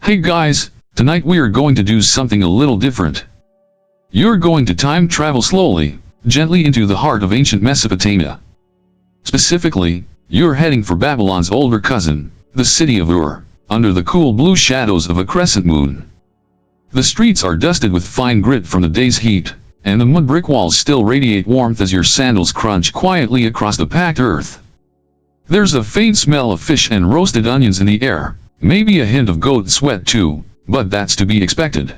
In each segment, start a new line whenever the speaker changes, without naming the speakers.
Hey guys, tonight we are going to do something a little different. You're going to time travel slowly, gently into the heart of ancient Mesopotamia. Specifically, you're heading for Babylon's older cousin, the city of Ur, under the cool blue shadows of a crescent moon. The streets are dusted with fine grit from the day's heat, and the mud brick walls still radiate warmth as your sandals crunch quietly across the packed earth. There's a faint smell of fish and roasted onions in the air, maybe a hint of goat sweat too, but that's to be expected.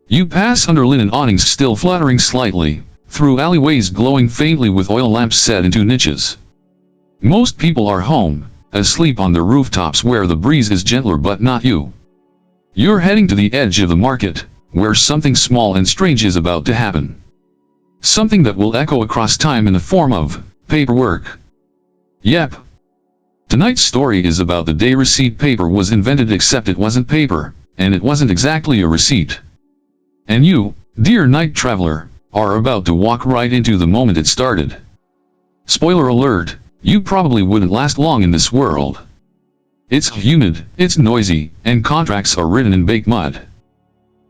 You pass under linen awnings still fluttering slightly, through alleyways glowing faintly with oil lamps set into niches. Most people are home, asleep on their rooftops where the breeze is gentler, but not you. You're heading to the edge of the market, where something small and strange is about to happen. Something that will echo across time in the form of paperwork. Yep. Tonight's story is about the day receipt paper was invented, except it wasn't paper, and it wasn't exactly a receipt. And you, dear night traveler, are about to walk right into the moment it started. Spoiler alert, you probably wouldn't last long in this world. It's humid, it's noisy, and contracts are written in baked mud.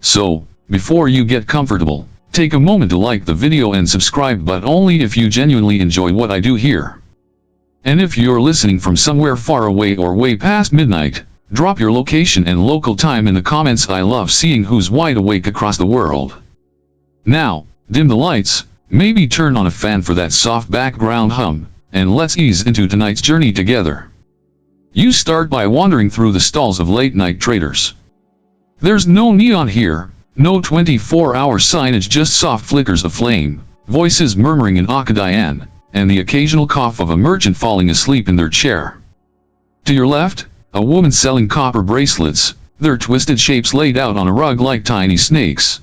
So, before you get comfortable, take a moment to like the video and subscribe, but only if you genuinely enjoy what I do here. And if you're listening from somewhere far away or way past midnight, drop your location and local time in the comments. I love seeing who's wide awake across the world. Now, dim the lights, maybe turn on a fan for that soft background hum, and let's ease into tonight's journey together. You start by wandering through the stalls of late-night traders. There's no neon here, no 24-hour signage, just soft flickers of flame, voices murmuring in Akkadian, and the occasional cough of a merchant falling asleep in their chair. To your left, a woman selling copper bracelets, their twisted shapes laid out on a rug like tiny snakes.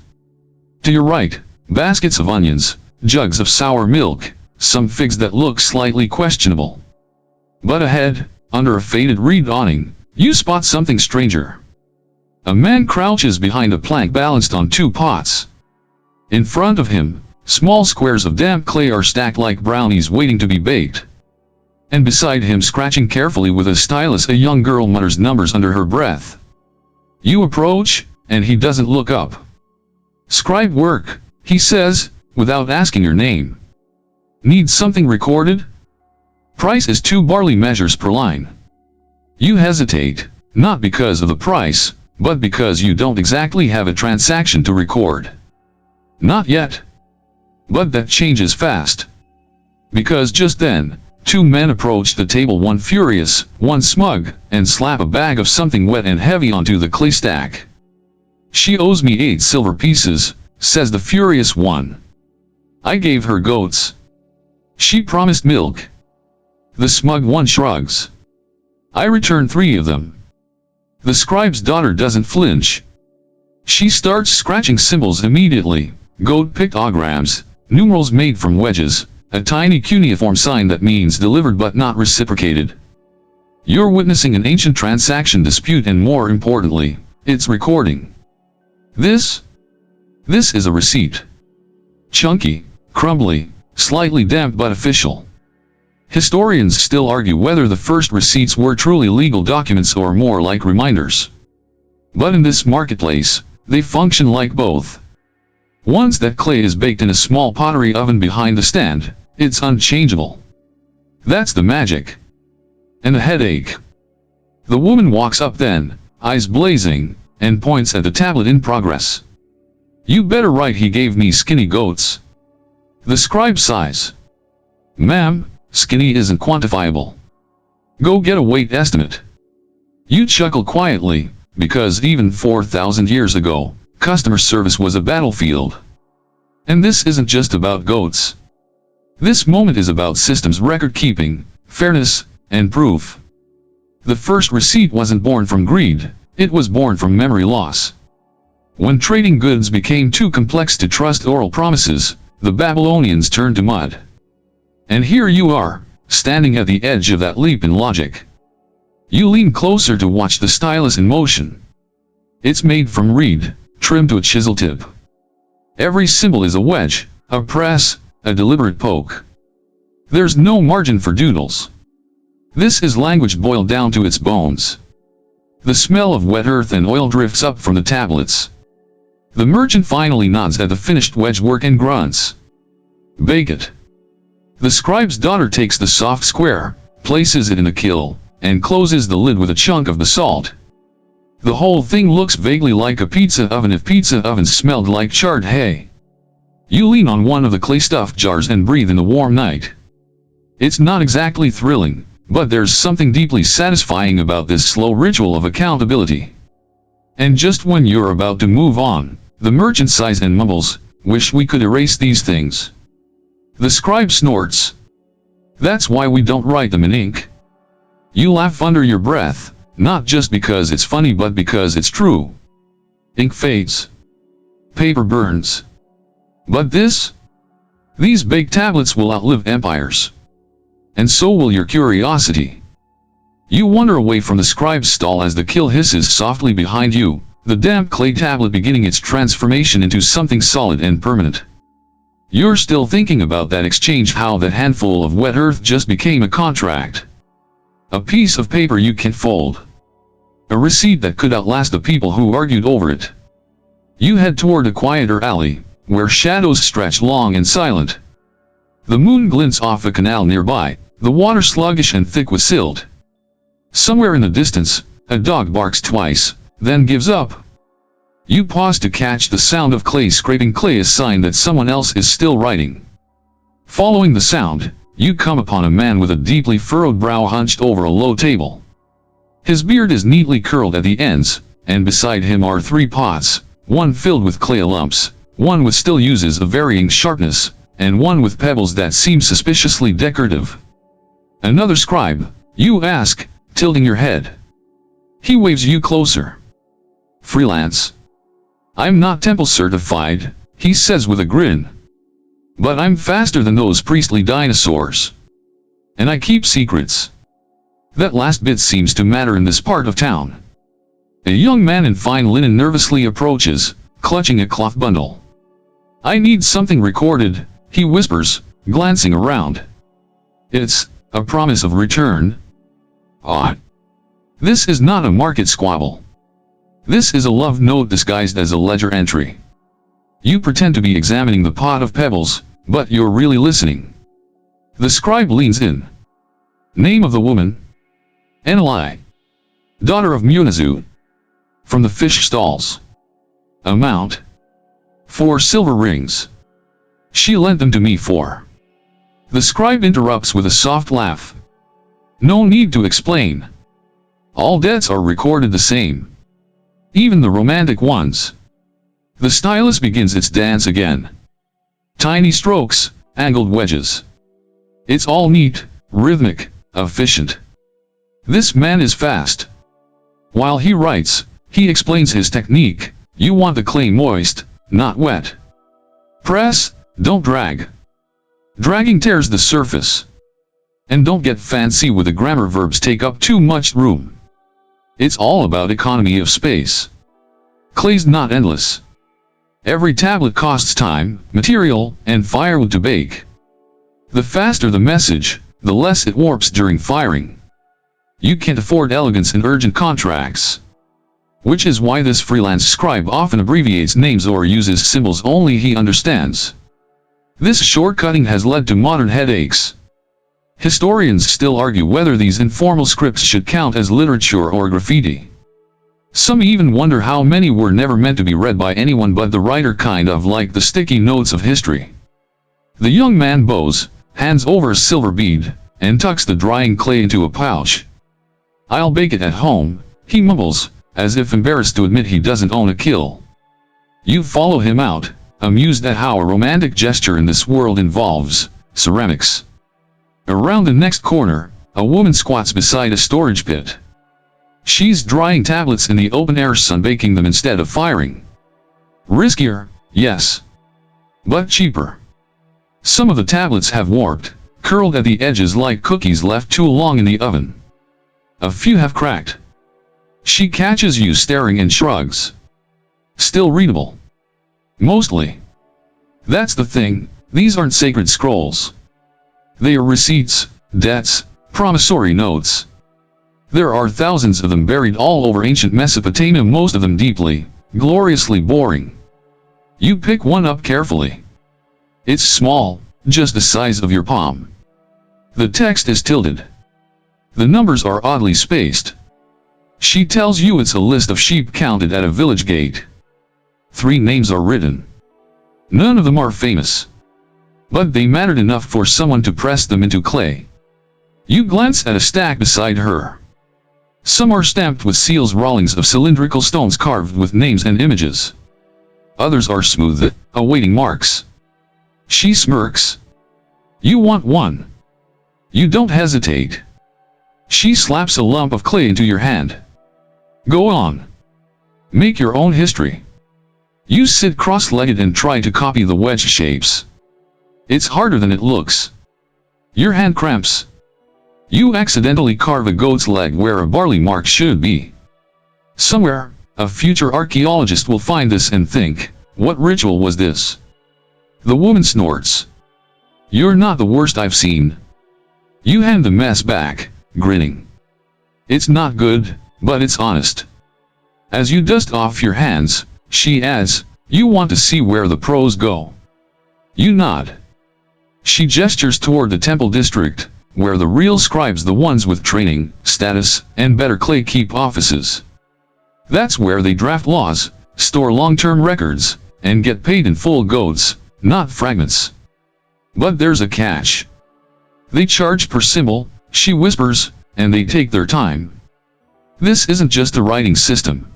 To your right, baskets of onions, jugs of sour milk, some figs that look slightly questionable. But ahead, under a faded reed awning, you spot something stranger. A man crouches behind a plank balanced on two pots. In front of him, small squares of damp clay are stacked like brownies waiting to be baked. And beside him, scratching carefully with a stylus, a young girl mutters numbers under her breath. You approach, and he doesn't look up. "Scribe work," he says, without asking your name. "Need something recorded?" "Price is 2 barley measures per line." You hesitate, not because of the price, but because you don't exactly have a transaction to record. Not yet. But that changes fast. Because just then, 2 men approach the table, one furious, one smug, and slap a bag of something wet and heavy onto the clay stack. "She owes me 8 silver pieces," says the furious one. "I gave her goats. She promised milk." The smug one shrugs. "I returned 3 of them." The scribe's daughter doesn't flinch. She starts scratching symbols immediately, goat pictograms, numerals made from wedges, a tiny cuneiform sign that means delivered but not reciprocated. You're witnessing an ancient transaction dispute, and more importantly, it's recording. This is a receipt. Chunky, crumbly, slightly damp, but official. Historians still argue whether the first receipts were truly legal documents or more like reminders. But in this marketplace, they function like both. Once that clay is baked in a small pottery oven behind the stand, it's unchangeable. That's the magic. And the headache. The woman walks up then, eyes blazing, and points at the tablet in progress. "You better write, he gave me skinny goats." The scribe sighs. "Ma'am, skinny isn't quantifiable. Go get a weight estimate." You chuckle quietly, because even 4,000 years ago, customer service was a battlefield. And this isn't just about goats. This moment is about systems, record keeping, fairness, and proof. The first receipt wasn't born from greed, it was born from memory loss. When trading goods became too complex to trust oral promises, the Babylonians turned to mud. And here you are, standing at the edge of that leap in logic. You lean closer to watch the stylus in motion. It's made from reed, trimmed to a chisel tip. Every symbol is a wedge, a press, a deliberate poke. There's no margin for doodles. This is language boiled down to its bones. The smell of wet earth and oil drifts up from the tablets. The merchant finally nods at the finished wedge work and grunts. "Bake it." The scribe's daughter takes the soft square, places it in a kiln, and closes the lid with a chunk of the salt. The whole thing looks vaguely like a pizza oven if pizza ovens smelled like charred hay. You lean on one of the clay stuffed jars and breathe in the warm night. It's not exactly thrilling, but there's something deeply satisfying about this slow ritual of accountability. And just when you're about to move on, the merchant sighs and mumbles, "Wish we could erase these things." The scribe snorts. "That's why we don't write them in ink." You laugh under your breath, not just because it's funny but because it's true. Ink fades. Paper burns. But these baked tablets will outlive empires. And so will your curiosity. You wander away from the scribe's stall as the kiln hisses softly behind you, the damp clay tablet beginning its transformation into something solid and permanent. You're still thinking about that exchange, how that handful of wet earth just became a contract. A piece of paper you can fold. A receipt that could outlast the people who argued over it. You head toward a quieter alley, where shadows stretch long and silent. The moon glints off a canal nearby, the water sluggish and thick with silt. Somewhere in the distance, a dog barks twice, then gives up. You pause to catch the sound of clay scraping clay, a sign that someone else is still writing. Following the sound, you come upon a man with a deeply furrowed brow hunched over a low table. His beard is neatly curled at the ends, and beside him are 3 pots, one filled with clay lumps, one with still uses of varying sharpness, and one with pebbles that seem suspiciously decorative. "Another scribe?" you ask, tilting your head. He waves you closer. "Freelance. I'm not temple certified," he says with a grin. "But I'm faster than those priestly dinosaurs. And I keep secrets." That last bit seems to matter in this part of town. A young man in fine linen nervously approaches, clutching a cloth bundle. "I need something recorded," he whispers, glancing around. "It's a promise of return." "Ah. This is not a market squabble. This is a love note disguised as a ledger entry." You pretend to be examining the pot of pebbles, but you're really listening. The scribe leans in. "Name of the woman?" "Eneli. Daughter of Munizu. From the fish stalls." "Amount?" "4 silver rings. She lent them to me for—" The scribe interrupts with a soft laugh. "No need to explain. All debts are recorded the same. Even the romantic ones." The stylus begins its dance again. Tiny strokes, angled wedges. It's all neat, rhythmic, efficient. This man is fast. While he writes, he explains his technique. You want the clay moist, not wet. Press, don't drag. Dragging tears the surface. And don't get fancy with the grammar, verbs take up too much room. It's all about economy of space. Clay's not endless. Every tablet costs time, material, and firewood to bake. The faster the message, the less it warps during firing. You can't afford elegance in urgent contracts. Which is why this freelance scribe often abbreviates names or uses symbols only he understands. This shortcutting has led to modern headaches. Historians still argue whether these informal scripts should count as literature or graffiti. Some even wonder how many were never meant to be read by anyone but the writer, kind of like the sticky notes of history. The young man bows, hands over a silver bead, and tucks the drying clay into a pouch. "I'll bake it at home," he mumbles, as if embarrassed to admit he doesn't own a kiln. You follow him out, amused at how a romantic gesture in this world involves ceramics. Around the next corner, a woman squats beside a storage pit. She's drying tablets in the open-air sun, baking them instead of firing. Riskier, yes. But cheaper. Some of the tablets have warped, curled at the edges like cookies left too long in the oven. A few have cracked. She catches you staring and shrugs. Still readable. Mostly. That's the thing, these aren't sacred scrolls. They are receipts, debts, promissory notes. There are thousands of them buried all over ancient Mesopotamia, most of them deeply, gloriously boring. You pick one up carefully. It's small, just the size of your palm. The text is tilted. The numbers are oddly spaced. She tells you it's a list of sheep counted at a village gate. 3 names are written. None of them are famous. But they mattered enough for someone to press them into clay. You glance at a stack beside her. Some are stamped with seals, rollings of cylindrical stones carved with names and images. Others are smooth, awaiting marks. She smirks. You want one. You don't hesitate. She slaps a lump of clay into your hand. Go on. Make your own history. You sit cross-legged and try to copy the wedge shapes. It's harder than it looks. Your hand cramps. You accidentally carve a goat's leg where a barley mark should be. Somewhere, a future archaeologist will find this and think, what ritual was this? The woman snorts. You're not the worst I've seen. You hand the mess back, grinning. It's not good, but it's honest. As you dust off your hands, she adds, you want to see where the pros go. You nod. She gestures toward the temple district, where the real scribes, the ones with training, status, and better clay, keep offices. That's where they draft laws, store long-term records, and get paid in full goats, not fragments. But there's a catch. They charge per symbol, she whispers, and they take their time. This isn't just a writing system.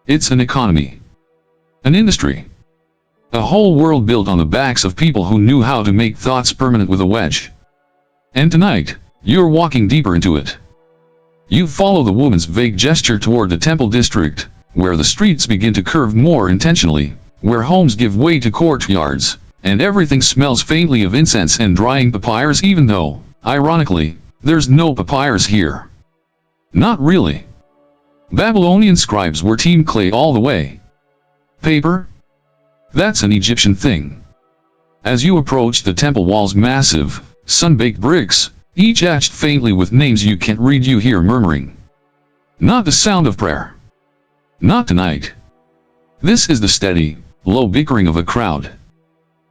It's an economy. An industry. A whole world built on the backs of people who knew how to make thoughts permanent with a wedge. And tonight, you're walking deeper into it. You follow the woman's vague gesture toward the temple district, where the streets begin to curve more intentionally, where homes give way to courtyards, and everything smells faintly of incense and drying papyrus, even though, ironically, there's no papyrus here. Not really. Babylonian scribes were team clay all the way. Paper? That's an Egyptian thing. As you approach the temple wall's massive, sun-baked bricks, each etched faintly with names you can't read, you hear murmuring. Not the sound of prayer. Not tonight. This is the steady, low bickering of a crowd.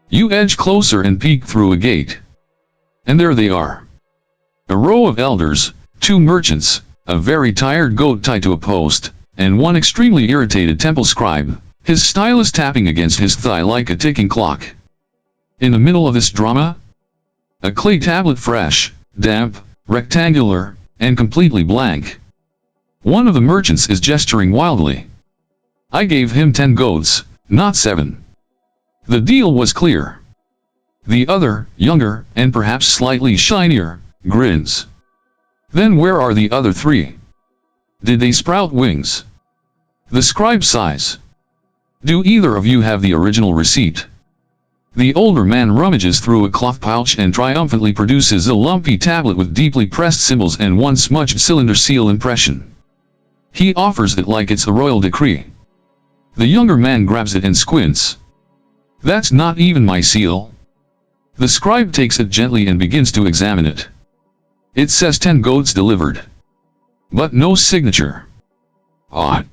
You edge closer and peek through a gate. And there they are. A row of elders, 2 merchants, a very tired goat tied to a post, and one extremely irritated temple scribe, his stylus tapping against his thigh like a ticking clock. In the middle of this drama, a clay tablet, fresh, damp, rectangular, and completely blank. One of the merchants is gesturing wildly. I gave him 10 goats, not 7. The deal was clear. The other, younger, and perhaps slightly shinier, grins. Then where are the other 3? Did they sprout wings? The scribe sighs. Do either of you have the original receipt? The older man rummages through a cloth pouch and triumphantly produces a lumpy tablet with deeply pressed symbols and one smudged cylinder seal impression. He offers it like it's a royal decree. The younger man grabs it and squints. That's not even my seal. The scribe takes it gently and begins to examine it. It says 10 goats delivered. But no signature. Odd.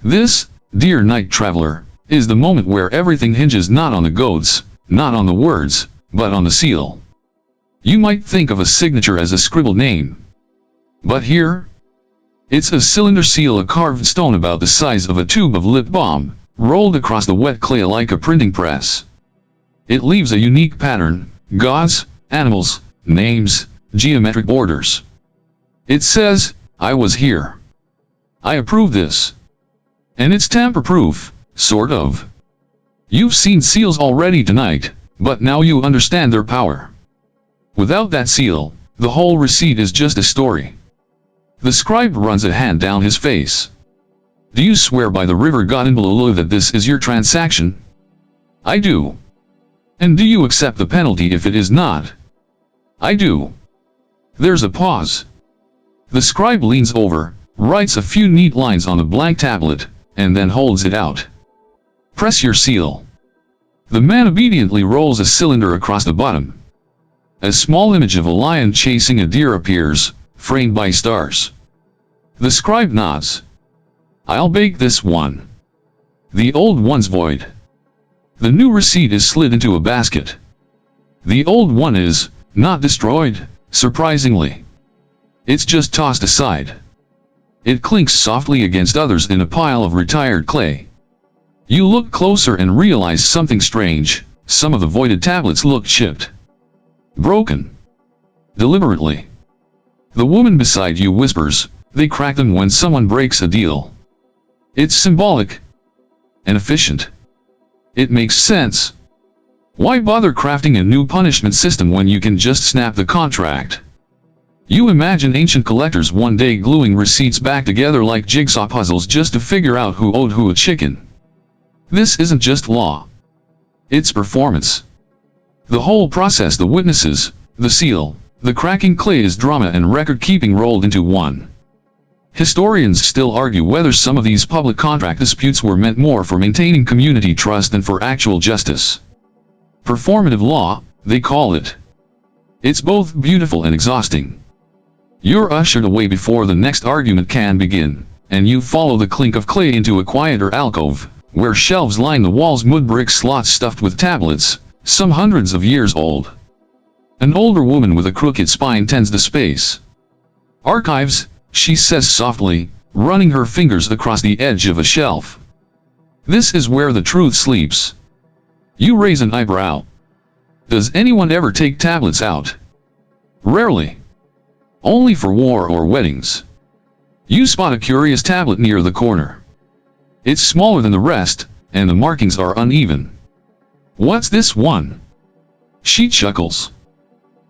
This, dear night traveler, is the moment where everything hinges not on the goats, not on the words, but on the seal. You might think of a signature as a scribbled name. But here, it's a cylinder seal, a carved stone about the size of a tube of lip balm, rolled across the wet clay like a printing press. It leaves a unique pattern, gods, animals, names, geometric borders. It says, I was here. I approve this. And it's tamper-proof, sort of. You've seen seals already tonight, but now you understand their power. Without that seal, the whole receipt is just a story. The scribe runs a hand down his face. Do you swear by the river god in Balulu that this is your transaction? I do. And do you accept the penalty if it is not? I do. There's a pause. The scribe leans over, writes a few neat lines on the blank tablet, and then holds it out. Press your seal. The man obediently rolls a cylinder across the bottom. A small image of a lion chasing a deer appears, framed by stars. The scribe nods. I'll bake this one. The old one's void. The new receipt is slid into a basket. The old one is not destroyed, surprisingly. It's just tossed aside. It clinks softly against others in a pile of retired clay. You look closer and realize something strange. Some of the voided tablets look chipped. Broken. Deliberately. The woman beside you whispers, they crack them when someone breaks a deal. It's symbolic. And efficient. It makes sense. Why bother crafting a new punishment system when you can just snap the contract? You imagine ancient collectors one day gluing receipts back together like jigsaw puzzles just to figure out who owed who a chicken. This isn't just law. It's performance. The whole process, the witnesses, the seal, the cracking clay is drama and record-keeping rolled into one. Historians still argue whether some of these public contract disputes were meant more for maintaining community trust than for actual justice. Performative law, they call it. It's both beautiful and exhausting. You're ushered away before the next argument can begin, and you follow the clink of clay into a quieter alcove, where shelves line the walls, mud brick slots stuffed with tablets, some hundreds of years old. An older woman with a crooked spine tends the space. Archives, she says softly, running her fingers across the edge of a shelf. This is where the truth sleeps. You raise an eyebrow. Does anyone ever take tablets out? Rarely. Only for war or weddings. You spot a curious tablet near the corner. It's smaller than the rest, and the markings are uneven. What's this one? She chuckles.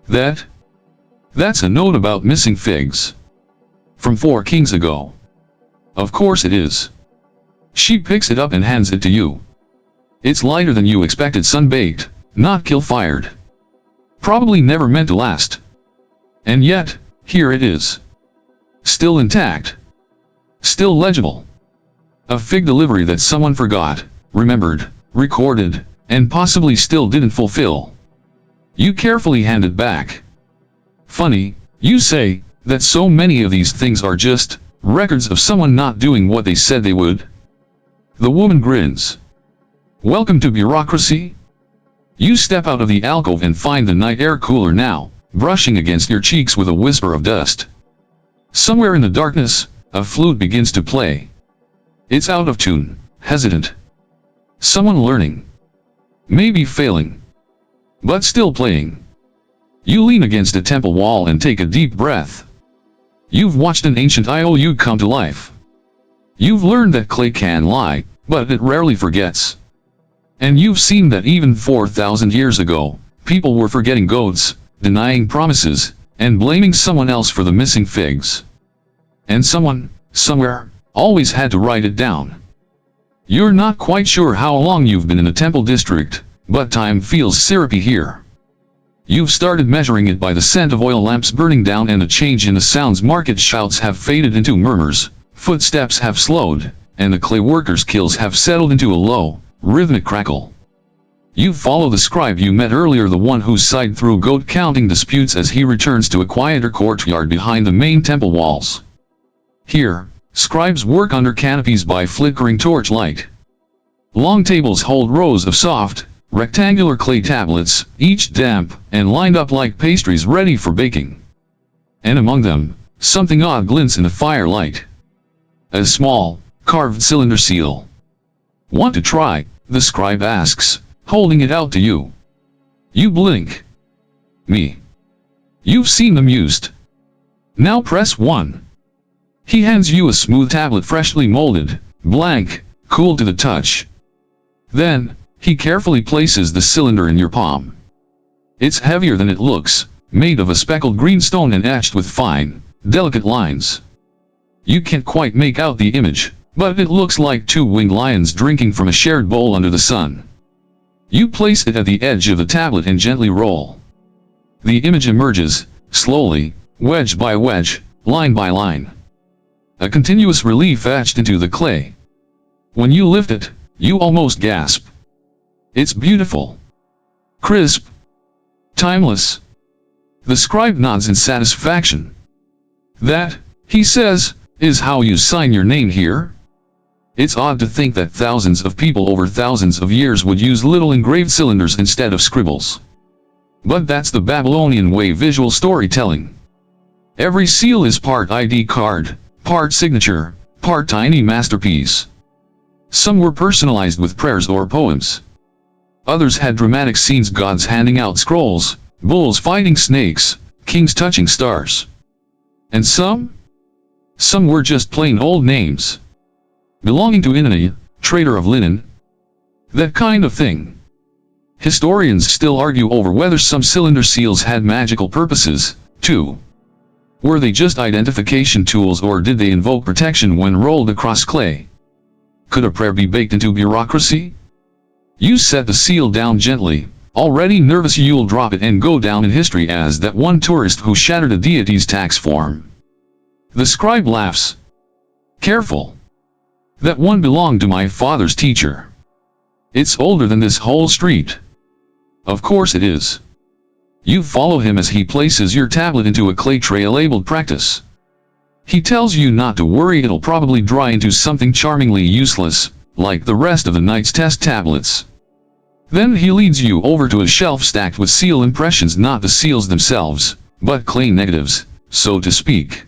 That's a note about missing figs. From 4 kings ago. Of course it is. She picks it up and hands it to you. It's lighter than you expected, sun-baked, not kill-fired. Probably never meant to last. And yet, here it is. Still intact. Still legible. A fig delivery that someone forgot, remembered, recorded, and possibly still didn't fulfill. You carefully hand it back. Funny, you say, that so many of these things are just records of someone not doing what they said they would. The woman grins. Welcome to bureaucracy? You step out of the alcove and find the night air cooler now, brushing against your cheeks with a whisper of dust. Somewhere in the darkness, a flute begins to play. It's out of tune, hesitant. Someone learning. Maybe failing. But still playing. You lean against a temple wall and take a deep breath. You've watched an ancient IOU come to life. You've learned that clay can lie, but it rarely forgets. And you've seen that even 4,000 years ago, people were forgetting goats, denying promises, and blaming someone else for the missing figs. And someone, somewhere, always had to write it down. You're not quite sure how long you've been in the temple district, but time feels syrupy here. You've started measuring it by the scent of oil lamps burning down and the change in the sounds. Market shouts have faded into murmurs, footsteps have slowed, and the clay workers' kills have settled into a low, rhythmic crackle. You follow the scribe you met earlier, the one who sighed through goat counting disputes as he returns to a quieter courtyard behind the main temple walls. Here, scribes work under canopies by flickering torchlight. Long tables hold rows of soft, rectangular clay tablets, each damp and lined up like pastries ready for baking. And among them, something odd glints in the firelight. A small, carved cylinder seal. Want to try? The scribe asks, holding it out to you. You blink. Me. You've seen them used. Now press 1. He hands you a smooth tablet, freshly molded, blank, cool to the touch. Then, he carefully places the cylinder in your palm. It's heavier than it looks, made of a speckled green stone and etched with fine, delicate lines. You can't quite make out the image, but it looks like 2 winged lions drinking from a shared bowl under the sun. You place it at the edge of the tablet and gently roll. The image emerges, slowly, wedge by wedge, line by line. A continuous relief etched into the clay. When you lift it, you almost gasp. It's beautiful. Crisp. Timeless. The scribe nods in satisfaction. That, he says, is how you sign your name here. It's odd to think that thousands of people over thousands of years would use little engraved cylinders instead of scribbles. But that's the Babylonian way: visual storytelling. Every seal is part ID card, part signature, part tiny masterpiece. Some were personalized with prayers or poems. Others had dramatic scenes: gods handing out scrolls, bulls fighting snakes, kings touching stars. And some were just plain old names. Belonging to Inanna, trader of linen. That kind of thing. Historians still argue over whether some cylinder seals had magical purposes, too. Were they just identification tools, or did they invoke protection when rolled across clay? Could a prayer be baked into bureaucracy? You set the seal down gently. Already nervous, you'll drop it and go down in history as that one tourist who shattered a deity's tax form. The scribe laughs. Careful. That one belonged to my father's teacher. It's older than this whole street. Of course it is. You follow him as he places your tablet into a clay tray labeled practice. He tells you not to worry, it'll probably dry into something charmingly useless, like the rest of the night's test tablets. Then he leads you over to a shelf stacked with seal impressions, not the seals themselves, but clay negatives, so to speak.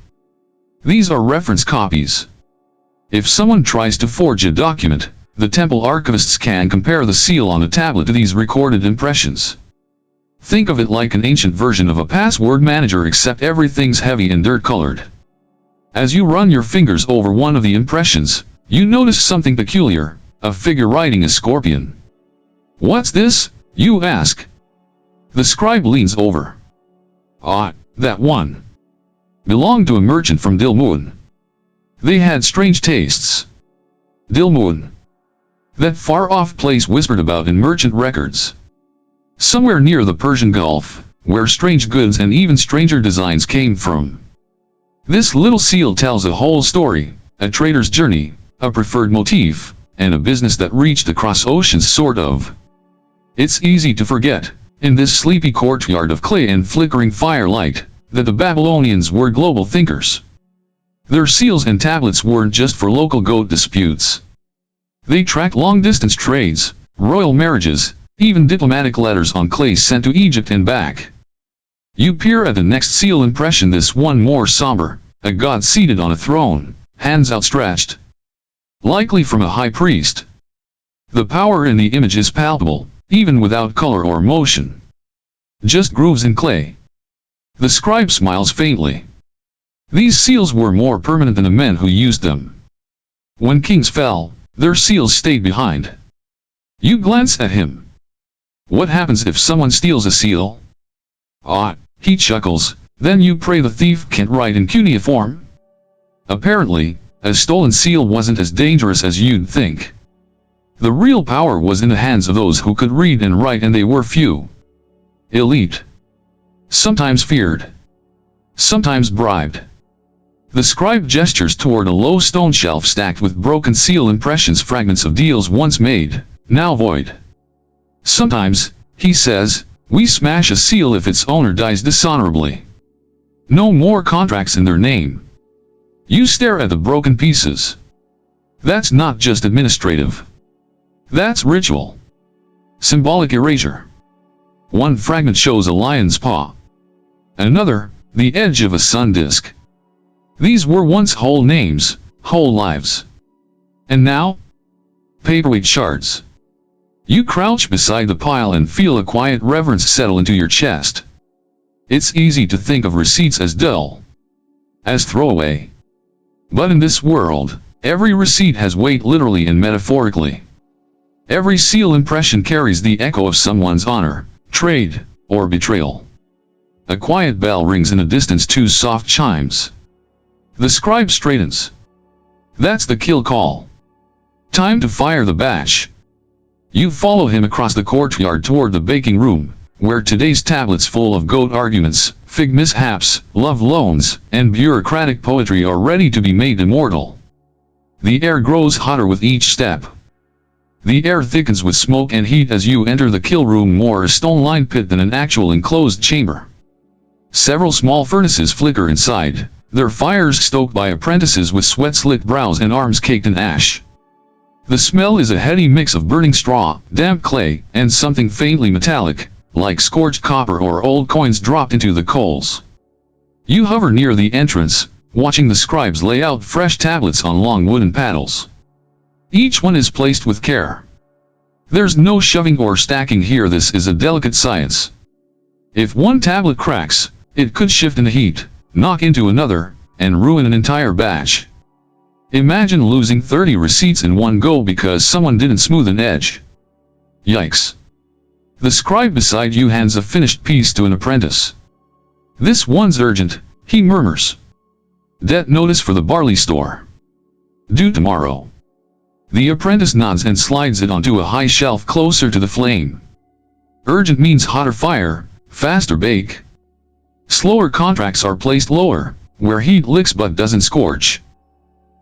These are reference copies. If someone tries to forge a document, the temple archivists can compare the seal on a tablet to these recorded impressions. Think of it like an ancient version of a password manager, except everything's heavy and dirt-colored. As you run your fingers over one of the impressions, you notice something peculiar: a figure riding a scorpion. What's this, you ask? The scribe leans over. Ah, that one belonged to a merchant from Dilmun. They had strange tastes. Dilmun. That far-off place whispered about in merchant records. Somewhere near the Persian Gulf, where strange goods and even stranger designs came from. This little seal tells a whole story: a trader's journey, a preferred motif, and a business that reached across oceans, sort of. It's easy to forget, in this sleepy courtyard of clay and flickering firelight, that the Babylonians were global thinkers. Their seals and tablets weren't just for local goat disputes. They tracked long-distance trades, royal marriages, even diplomatic letters on clay sent to Egypt and back. You peer at the next seal impression, this one more somber: a god seated on a throne, hands outstretched. Likely from a high priest. The power in the image is palpable, even without color or motion. Just grooves in clay. The scribe smiles faintly. These seals were more permanent than the men who used them. When kings fell, their seals stayed behind. You glance at him. What happens if someone steals a seal? Ah, he chuckles. Then you pray the thief can't write in cuneiform? Apparently, a stolen seal wasn't as dangerous as you'd think. The real power was in the hands of those who could read and write, and they were few. Elite. Sometimes feared. Sometimes bribed. The scribe gestures toward a low stone shelf stacked with broken seal impressions, fragments of deals once made, now void. Sometimes, he says, we smash a seal if its owner dies dishonorably. No more contracts in their name. You stare at the broken pieces. That's not just administrative. That's ritual. Symbolic erasure. One fragment shows a lion's paw. Another, the edge of a sun disk. These were once whole names, whole lives. And now? Paperweight shards. You crouch beside the pile and feel a quiet reverence settle into your chest. It's easy to think of receipts as dull, as throwaway. But in this world, every receipt has weight, literally and metaphorically. Every seal impression carries the echo of someone's honor, trade, or betrayal. A quiet bell rings in the distance, two soft chimes. The scribe straightens. That's the kill call. Time to fire the batch. You follow him across the courtyard toward the baking room, where today's tablets full of goat arguments, fig mishaps, love loans, and bureaucratic poetry are ready to be made immortal. The air grows hotter with each step. The air thickens with smoke and heat as you enter the kill room, more a stone-lined pit than an actual enclosed chamber. Several small furnaces flicker inside, their fires stoked by apprentices with sweat-slicked brows and arms caked in ash. The smell is a heady mix of burning straw, damp clay, and something faintly metallic, like scorched copper or old coins dropped into the coals. You hover near the entrance, watching the scribes lay out fresh tablets on long wooden paddles. Each one is placed with care. There's no shoving or stacking here. This is a delicate science. If one tablet cracks, it could shift in the heat, knock into another, and ruin an entire batch. Imagine losing 30 receipts in one go because someone didn't smooth an edge. Yikes. The scribe beside you hands a finished piece to an apprentice. "This one's urgent," he murmurs. "Debt notice for the barley store. Due tomorrow." The apprentice nods and slides it onto a high shelf closer to the flame. Urgent means hotter fire, faster bake. Slower contracts are placed lower, where heat licks but doesn't scorch.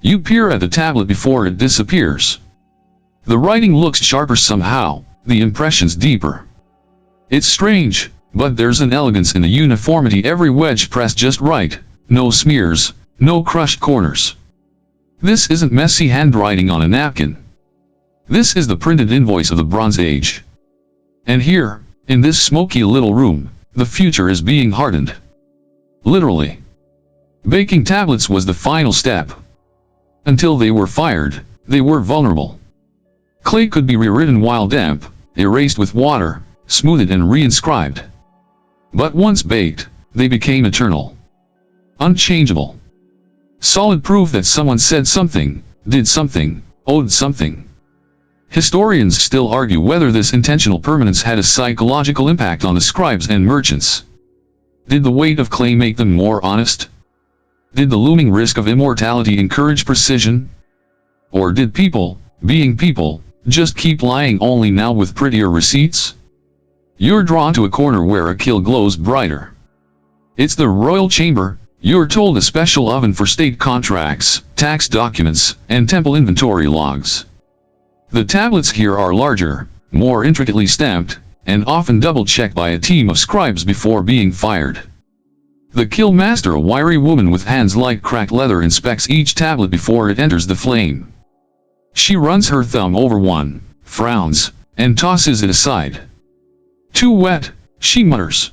You peer at the tablet before it disappears. The writing looks sharper somehow, the impressions deeper. It's strange, but there's an elegance in the uniformity, every wedge pressed just right, no smears, no crushed corners. This isn't messy handwriting on a napkin. This is the printed invoice of the Bronze Age. And here, in this smoky little room, the future is being hardened. Literally. Baking tablets was the final step. Until they were fired, they were vulnerable. Clay could be rewritten while damp, erased with water, smoothed and reinscribed. But once baked, they became eternal. Unchangeable. Solid proof that someone said something, did something, owed something. Historians still argue whether this intentional permanence had a psychological impact on the scribes and merchants. Did the weight of clay make them more honest? Did the looming risk of immortality encourage precision? Or did people, being people, just keep lying, only now with prettier receipts? You're drawn to a corner where a kiln glows brighter. It's the royal chamber. You're told, a special oven for state contracts, tax documents, and temple inventory logs. The tablets here are larger, more intricately stamped, and often double-checked by a team of scribes before being fired. The kiln master, a wiry woman with hands like cracked leather, inspects each tablet before it enters the flame. She runs her thumb over one, frowns, and tosses it aside. "Too wet," she mutters.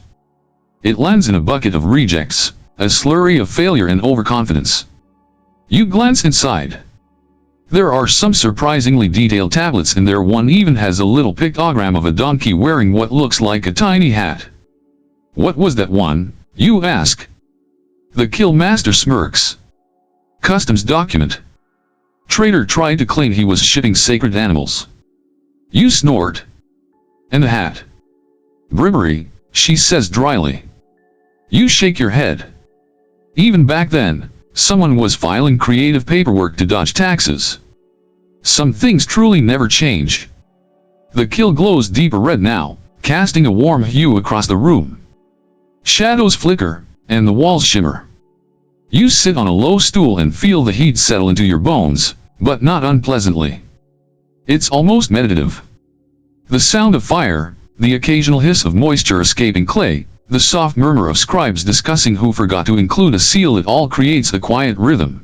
It lands in a bucket of rejects, a slurry of failure and overconfidence. You glance inside. There are some surprisingly detailed tablets in there. One even has a little pictogram of a donkey wearing what looks like a tiny hat. "What was that one?" you ask. The kiln master smirks. "Customs document. Trader tried to claim he was shipping sacred animals." You snort. "And the hat?" "Bribery," she says dryly. You shake your head. Even back then, someone was filing creative paperwork to dodge taxes. Some things truly never change. The kiln glows deeper red now, casting a warm hue across the room. Shadows flicker, and the walls shimmer. You sit on a low stool and feel the heat settle into your bones, but not unpleasantly. It's almost meditative. The sound of fire, the occasional hiss of moisture escaping clay, the soft murmur of scribes discussing who forgot to include a seal, it all creates a quiet rhythm.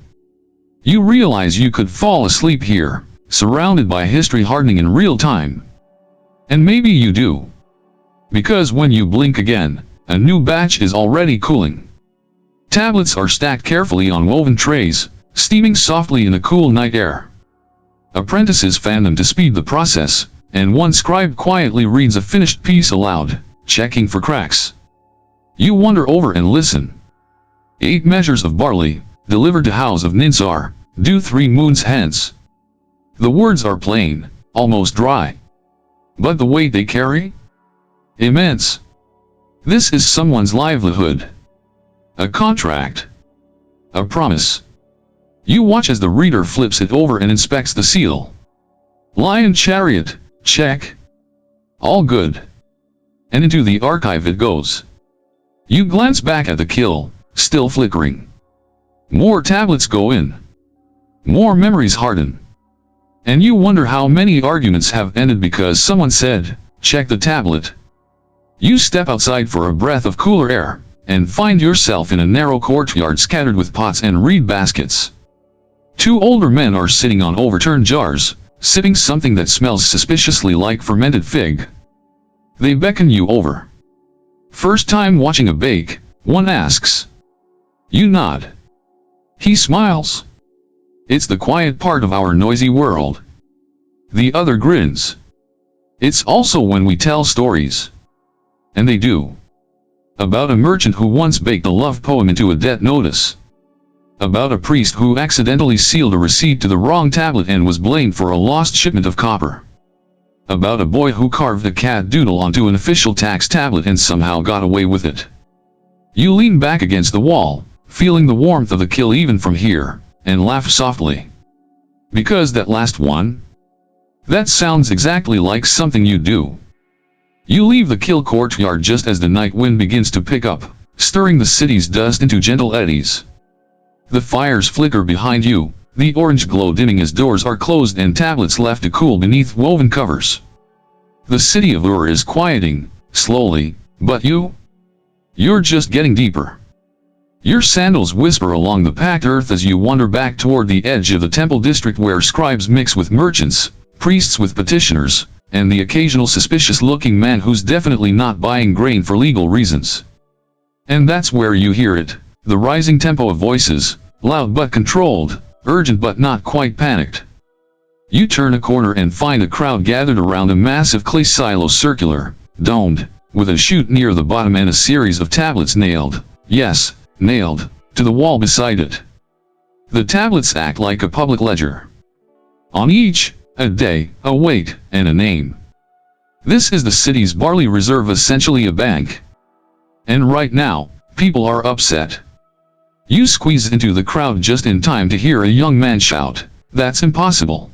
You realize you could fall asleep here, surrounded by history hardening in real time. And maybe you do. Because when you blink again, a new batch is already cooling. Tablets are stacked carefully on woven trays, steaming softly in the cool night air. Apprentices fan them to speed the process, and one scribe quietly reads a finished piece aloud, checking for cracks. You wander over and listen. 8 measures of barley, delivered to house of Ninsar, due 3 moons hence. The words are plain, almost dry. But the weight they carry? Immense. This is someone's livelihood. A contract. A promise. You watch as the reader flips it over and inspects the seal. Lion chariot, check. All good. And into the archive it goes. You glance back at the kiln, still flickering. More tablets go in. More memories harden. And you wonder how many arguments have ended because someone said, check the tablet. You step outside for a breath of cooler air, and find yourself in a narrow courtyard scattered with pots and reed baskets. Two older men are sitting on overturned jars, sipping something that smells suspiciously like fermented fig. They beckon you over. First time watching a bake, one asks. You nod. He smiles. It's the quiet part of our noisy world. The other grins. It's also when we tell stories. And they do. About a merchant who once baked a love poem into a debt notice. About a priest who accidentally sealed a receipt to the wrong tablet and was blamed for a lost shipment of copper. About a boy who carved a cat doodle onto an official tax tablet and somehow got away with it. You lean back against the wall, feeling the warmth of the kill even from here, and laugh softly. Because that last one? That sounds exactly like something you do. You leave the kill courtyard just as the night wind begins to pick up, stirring the city's dust into gentle eddies. The fires flicker behind you, the orange glow dimming as doors are closed and tablets left to cool beneath woven covers. The city of Ur is quieting, slowly, but you're just getting deeper. Your sandals whisper along the packed earth as you wander back toward the edge of the temple district where scribes mix with merchants, priests with petitioners, and the occasional suspicious-looking man who's definitely not buying grain for legal reasons. And that's where you hear it, the rising tempo of voices, loud but controlled, urgent but not quite panicked. You turn a corner and find a crowd gathered around a massive clay silo circular, domed, with a chute near the bottom and a series of tablets nailed, yes, nailed, to the wall beside it. The tablets act like a public ledger. On each, a day, a weight, and a name. This is the city's barley reserve, essentially a bank. And right now, people are upset. You squeeze into the crowd just in time to hear a young man shout, "That's impossible.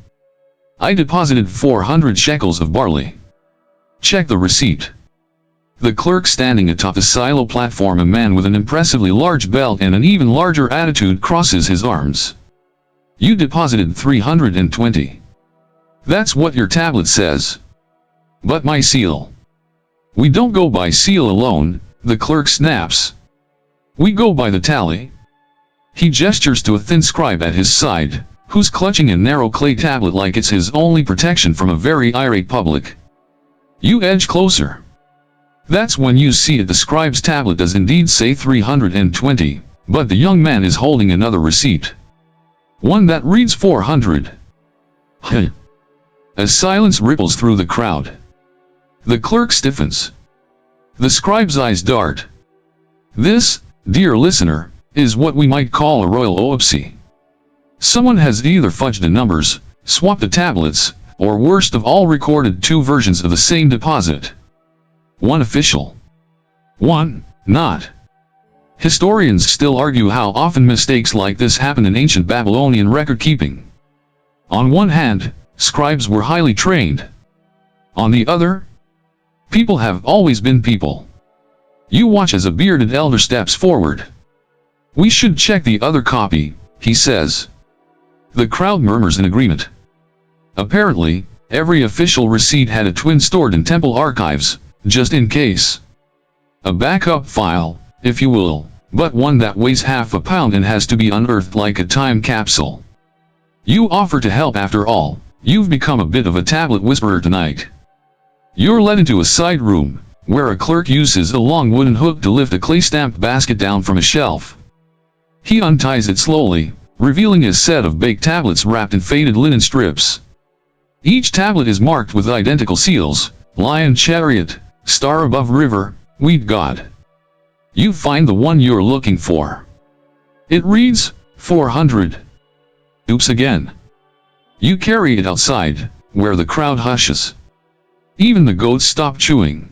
I deposited 400 shekels of barley. Check the receipt." The clerk standing atop the silo platform, a man with an impressively large belt and an even larger attitude, crosses his arms. You deposited 320. That's what your tablet says. But my seal. We don't go by seal alone, the clerk snaps. We go by the tally. He gestures to a thin scribe at his side, who's clutching a narrow clay tablet like it's his only protection from a very irate public. You edge closer. That's when you see it, the scribe's tablet does indeed say 320, but the young man is holding another receipt. One that reads 400. A silence ripples through the crowd. The clerk stiffens. The scribe's eyes dart. This, dear listener, is what we might call a royal oopsie. Someone has either fudged the numbers, swapped the tablets, or worst of all, recorded two versions of the same deposit. One official. One not. Historians still argue how often mistakes like this happen in ancient Babylonian record-keeping. On one hand, scribes were highly trained. On the other, people have always been people. You watch as a bearded elder steps forward. "We should check the other copy," he says. The crowd murmurs in agreement. Apparently, every official receipt had a twin stored in temple archives, just in case. A backup file, if you will, but one that weighs half a pound and has to be unearthed like a time capsule. You offer to help. After all, you've become a bit of a tablet whisperer tonight. You're led into a side room, where a clerk uses a long wooden hook to lift a clay-stamped basket down from a shelf. He unties it slowly, revealing a set of baked tablets wrapped in faded linen strips. Each tablet is marked with identical seals: Lion Chariot, Star Above River, Wheat God. You find the one you're looking for. It reads 400. Oops again. You carry it outside, where the crowd hushes. Even the goats stop chewing.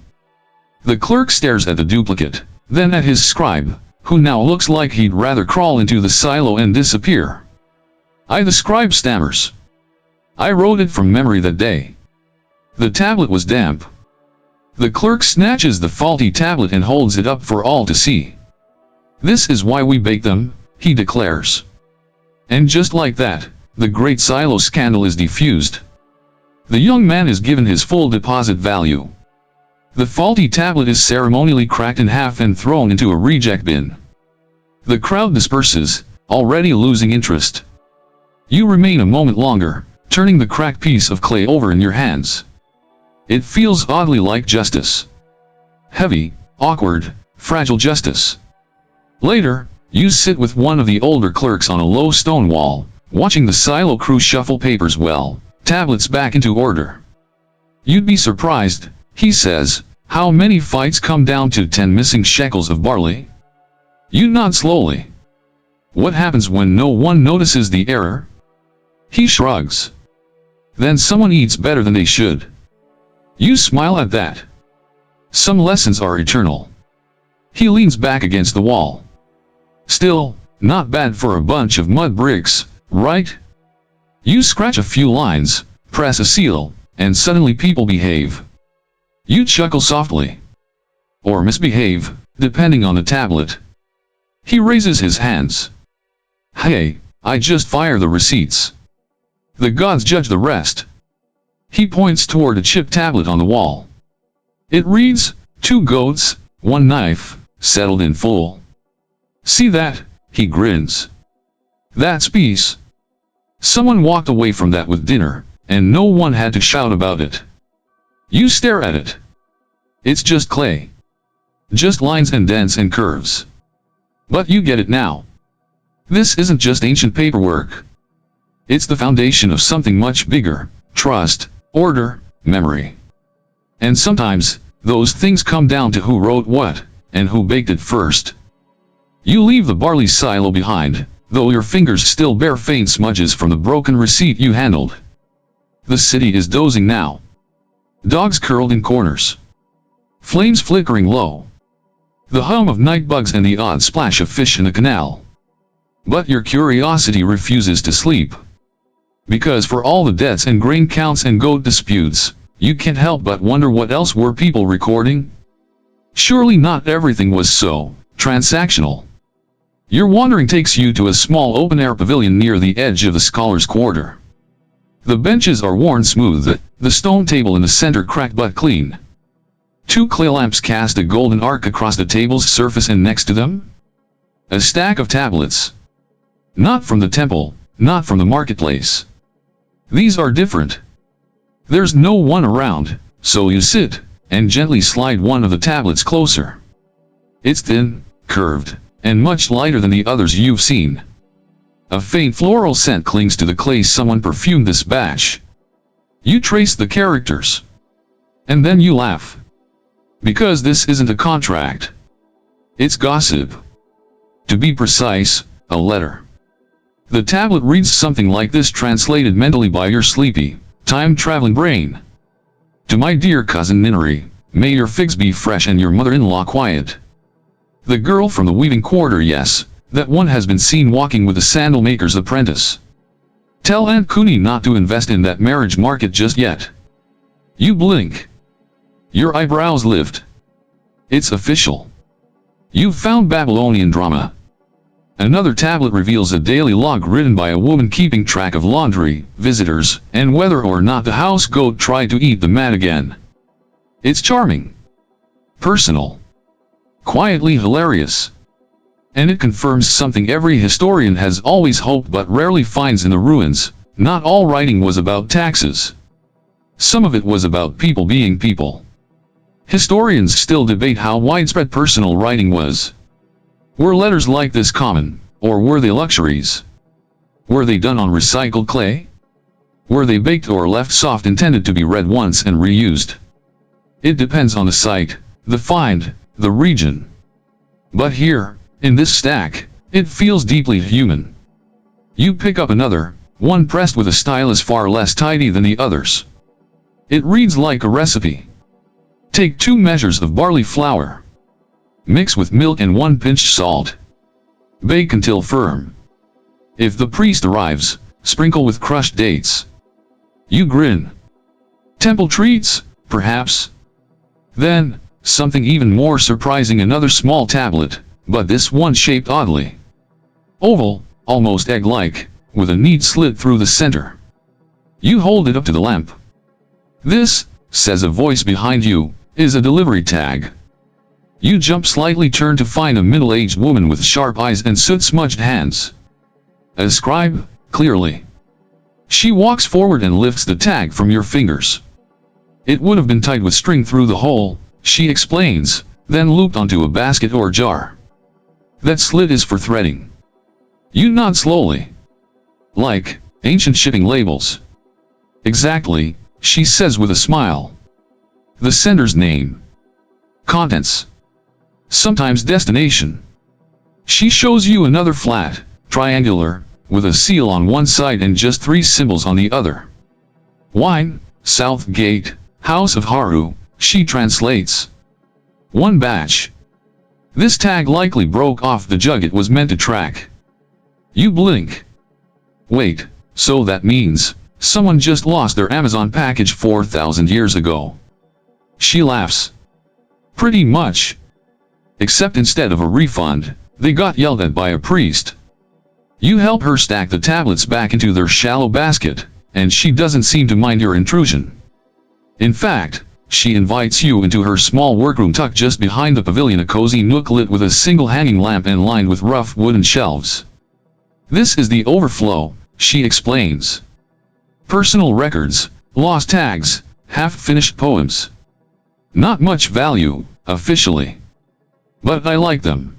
The clerk stares at the duplicate, then at his scribe, who now looks like he'd rather crawl into the silo and disappear. The scribe stammers. "I wrote it from memory that day." The tablet was damp. The clerk snatches the faulty tablet and holds it up for all to see. "This is why we bake them," he declares. And just like that, the great silo scandal is defused. The young man is given his full deposit value. The faulty tablet is ceremonially cracked in half and thrown into a reject bin. The crowd disperses, already losing interest. You remain a moment longer, turning the cracked piece of clay over in your hands. It feels oddly like justice. Heavy, awkward, fragile justice. Later, you sit with one of the older clerks on a low stone wall, watching the silo crew shuffle papers tablets back into order. You'd be surprised, he says, how many fights come down to 10 missing shekels of barley? You nod slowly. What happens when no one notices the error? He shrugs. Then someone eats better than they should. You smile at that. Some lessons are eternal. He leans back against the wall. Still, not bad for a bunch of mud bricks, right? You scratch a few lines, press a seal, and suddenly people behave. You chuckle softly. Or misbehave, depending on the tablet. He raises his hands. Hey, I just fire the receipts. The gods judge the rest. He points toward a chipped tablet on the wall. It reads, 2 goats, 1 knife, settled in full. See that? He grins. That's peace. Someone walked away from that with dinner, and no one had to shout about it. You stare at it. It's just clay. Just lines and dents and curves. But you get it now. This isn't just ancient paperwork. It's the foundation of something much bigger: trust, order, memory. And sometimes, those things come down to who wrote what, and who baked it first. You leave the barley silo behind, though your fingers still bear faint smudges from the broken receipt you handled. The city is dozing now. Dogs curled in corners. Flames flickering low. The hum of night bugs and the odd splash of fish in the canal. But your curiosity refuses to sleep. Because for all the debts and grain counts and goat disputes, you can't help but wonder what else were people recording? Surely not everything was so transactional. Your wandering takes you to a small open-air pavilion near the edge of the Scholars' Quarter. The benches are worn smooth, the stone table in the center cracked but clean. 2 clay lamps cast a golden arc across the table's surface, and next to them, a stack of tablets. Not from the temple, not from the marketplace. These are different. There's no one around, so you sit, and gently slide one of the tablets closer. It's thin, curved, and much lighter than the others you've seen. A faint floral scent clings to the clay. Someone perfumed this batch. You trace the characters. And then you laugh. Because this isn't a contract. It's gossip. To be precise, a letter. The tablet reads something like this, translated mentally by your sleepy, time-traveling brain. To my dear cousin Ninnery, may your figs be fresh and your mother-in-law quiet. The girl from the weaving quarter, yes, that one has been seen walking with the sandal maker's apprentice. Tell Aunt Cooney not to invest in that marriage market just yet. You blink. Your eyebrows lift. It's official. You've found Babylonian drama. Another tablet reveals a daily log written by a woman keeping track of laundry, visitors, and whether or not the house goat tried to eat the mat again. It's charming. Personal. Quietly hilarious. And it confirms something every historian has always hoped but rarely finds in the ruins: not all writing was about taxes. Some of it was about people being people. Historians still debate how widespread personal writing was. Were letters like this common, or were they luxuries? Were they done on recycled clay? Were they baked or left soft, intended to be read once and reused? It depends on the site, the find, the region. But here, in this stack, it feels deeply human. You pick up another, one pressed with a stylus far less tidy than the others. It reads like a recipe. Take 2 measures of barley flour. Mix with milk and 1 pinch salt. Bake until firm. If the priest arrives, sprinkle with crushed dates. You grin. Temple treats, perhaps? Then, something even more surprising: another small tablet, but this one shaped oddly. Oval, almost egg-like, with a neat slit through the center. You hold it up to the lamp. This, says a voice behind you, is a delivery tag. You jump slightly, turn to find a middle-aged woman with sharp eyes and soot-smudged hands. A scribe, clearly. She walks forward and lifts the tag from your fingers. It would have been tied with string through the hole, she explains, then looped onto a basket or jar. That slit is for threading. You nod slowly. Like ancient shipping labels. Exactly, she says with a smile. The sender's name. Contents. Sometimes destination. She shows you another flat, triangular, with a seal on one side and just 3 symbols on the other. Wine, South Gate, House of Haru, she translates. 1 batch. This tag likely broke off the jug it was meant to track. You blink. Wait, so that means someone just lost their Amazon package 4,000 years ago. She laughs. Pretty much. Except instead of a refund, they got yelled at by a priest. You help her stack the tablets back into their shallow basket, and she doesn't seem to mind your intrusion. In fact, she invites you into her small workroom tucked just behind the pavilion, a cozy nook lit with a single hanging lamp and lined with rough wooden shelves. This is the overflow, she explains. Personal records, lost tags, half-finished poems. Not much value, officially. But I like them.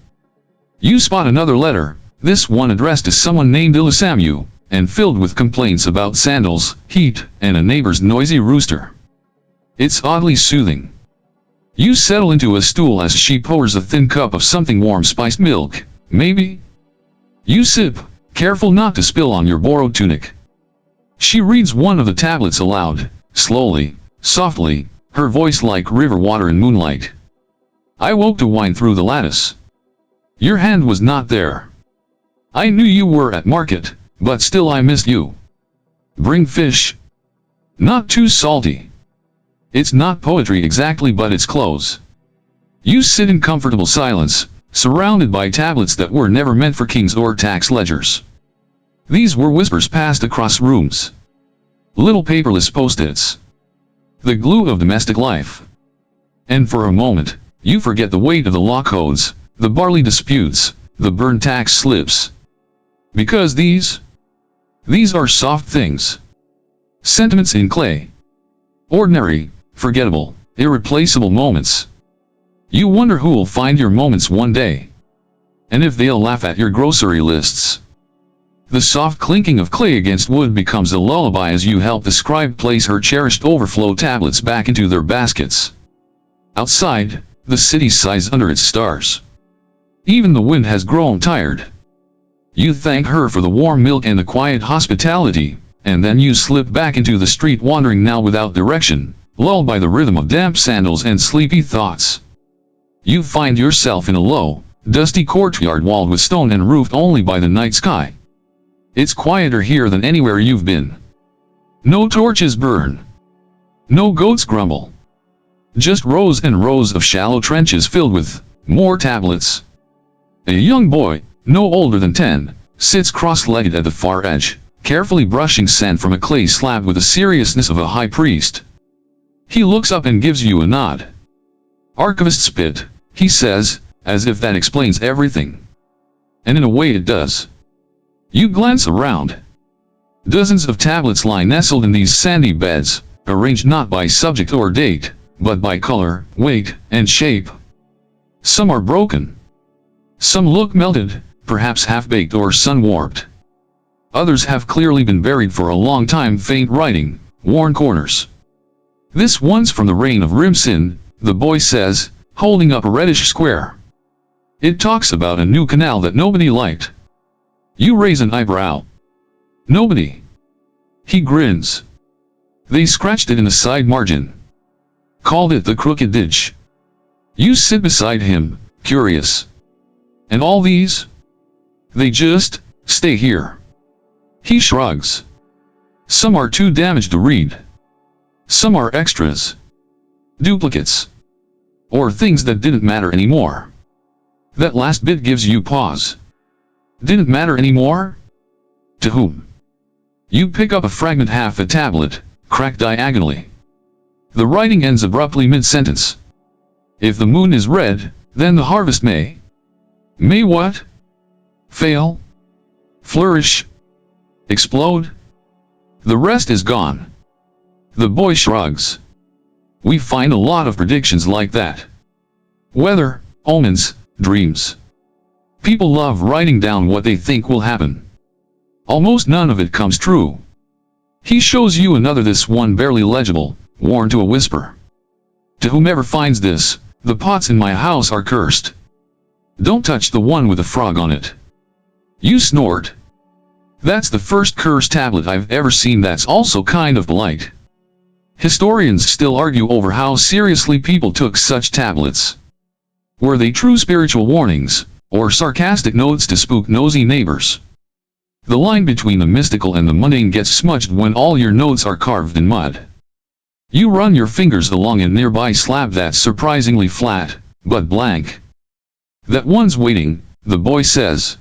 You spot another letter, this one addressed to someone named Ilisamu, and filled with complaints about sandals, heat, and a neighbor's noisy rooster. It's oddly soothing. You settle into a stool as she pours a thin cup of something warm, spiced milk, maybe? You sip, careful not to spill on your borrowed tunic. She reads one of the tablets aloud, slowly, softly, her voice like river water in moonlight. I woke to wine through the lattice. Your hand was not there. I knew you were at market, but still I missed you. Bring fish. Not too salty. It's not poetry exactly, but it's close. You sit in comfortable silence, surrounded by tablets that were never meant for kings or tax ledgers. These were whispers passed across rooms. Little paperless post-its. The glue of domestic life. And for a moment, you forget the weight of the law codes, the barley disputes, the burned tax slips. Because these are soft things. Sentiments in clay. Ordinary, forgettable, irreplaceable moments. You wonder who'll find your moments one day. And if they'll laugh at your grocery lists. The soft clinking of clay against wood becomes a lullaby as you help the scribe place her cherished overflow tablets back into their baskets. Outside, the city sighs under its stars. Even the wind has grown tired. You thank her for the warm milk and the quiet hospitality, and then you slip back into the street, wandering now without direction, lulled by the rhythm of damp sandals and sleepy thoughts. You find yourself in a low, dusty courtyard walled with stone and roofed only by the night sky. It's quieter here than anywhere you've been. No torches burn. No goats grumble. Just rows and rows of shallow trenches filled with more tablets. A young boy, no older than 10, sits cross-legged at the far edge, carefully brushing sand from a clay slab with the seriousness of a high priest. He looks up and gives you a nod. Archivist spit, he says, as if that explains everything. And in a way it does. You glance around. Dozens of tablets lie nestled in these sandy beds, arranged not by subject or date, but by color, weight, and shape. Some are broken. Some look melted, perhaps half-baked or sun-warped. Others have clearly been buried for a long time, faint writing, worn corners. This one's from the reign of Rimsin, the boy says, holding up a reddish square. It talks about a new canal that nobody liked. You raise an eyebrow. Nobody. He grins. They scratched it in the side margin. Called it the Crooked Ditch. You sit beside him, curious. And all these? They just stay here. He shrugs. Some are too damaged to read. Some are extras. Duplicates. Or things that didn't matter anymore. That last bit gives you pause. Didn't matter anymore? To whom? You pick up a fragment, half a tablet, cracked diagonally. The writing ends abruptly mid-sentence, If the moon is red, then the harvest may what? Fail? Flourish? Explode? The rest is gone. The boy shrugs. We find a lot of predictions like that. Weather, omens, dreams. People love writing down what they think will happen. Almost none of it comes true. He shows you another, this one barely legible, worn to a whisper. To whomever finds this, the pots in my house are cursed. Don't touch the one with a frog on it. You snort. That's the first curse tablet I've ever seen that's also kind of polite. Historians still argue over how seriously people took such tablets. Were they true spiritual warnings, or sarcastic notes to spook nosy neighbors? The line between the mystical and the mundane gets smudged when all your notes are carved in mud. You run your fingers along a nearby slab that's surprisingly flat, but blank. That one's waiting, the boy says.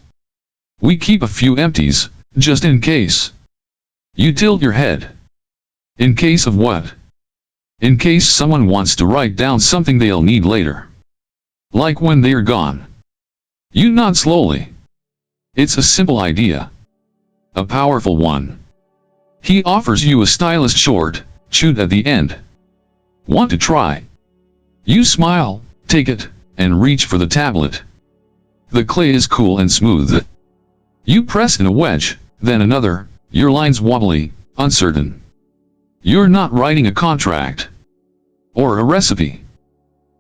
We keep a few empties, just in case. You tilt your head. In case of what? In case someone wants to write down something they'll need later. Like when they're gone. You nod slowly. It's a simple idea. A powerful one. He offers you a stylus short, chewed at the end. Want to try? You smile, take it, and reach for the tablet. The clay is cool and smooth. You press in a wedge, then another, your lines wobbly, uncertain. You're not writing a contract. Or a recipe.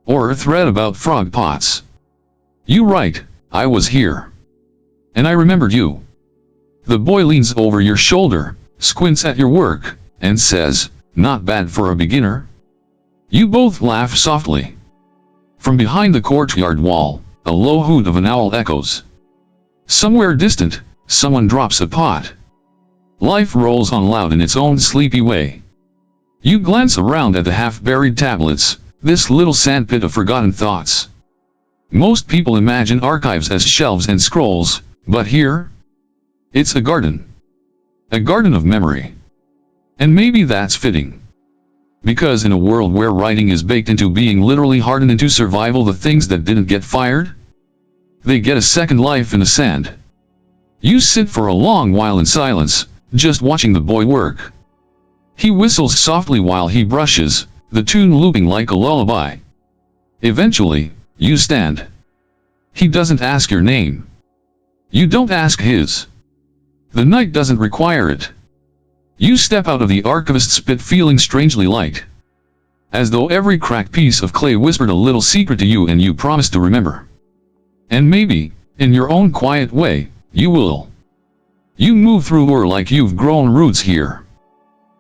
Or a thread about frog pots. You write, I was here. And I remembered you. The boy leans over your shoulder, squints at your work, and says, not bad for a beginner. You both laugh softly. From behind the courtyard wall, a low hoot of an owl echoes. Somewhere distant, someone drops a pot. Life rolls on loud in its own sleepy way. You glance around at the half-buried tablets, this little sandpit of forgotten thoughts. Most people imagine archives as shelves and scrolls, but here? It's a garden. A garden of memory. And maybe that's fitting. Because in a world where writing is baked into being literally hardened into survival, the things that didn't get fired? They get a second life in the sand. You sit for a long while in silence, just watching the boy work. He whistles softly while he brushes, the tune looping like a lullaby. Eventually, you stand. He doesn't ask your name. You don't ask his. The night doesn't require it. You step out of the archivist's pit feeling strangely light. As though every cracked piece of clay whispered a little secret to you and you promised to remember. And maybe, in your own quiet way, you will. You move through Ur like you've grown roots here.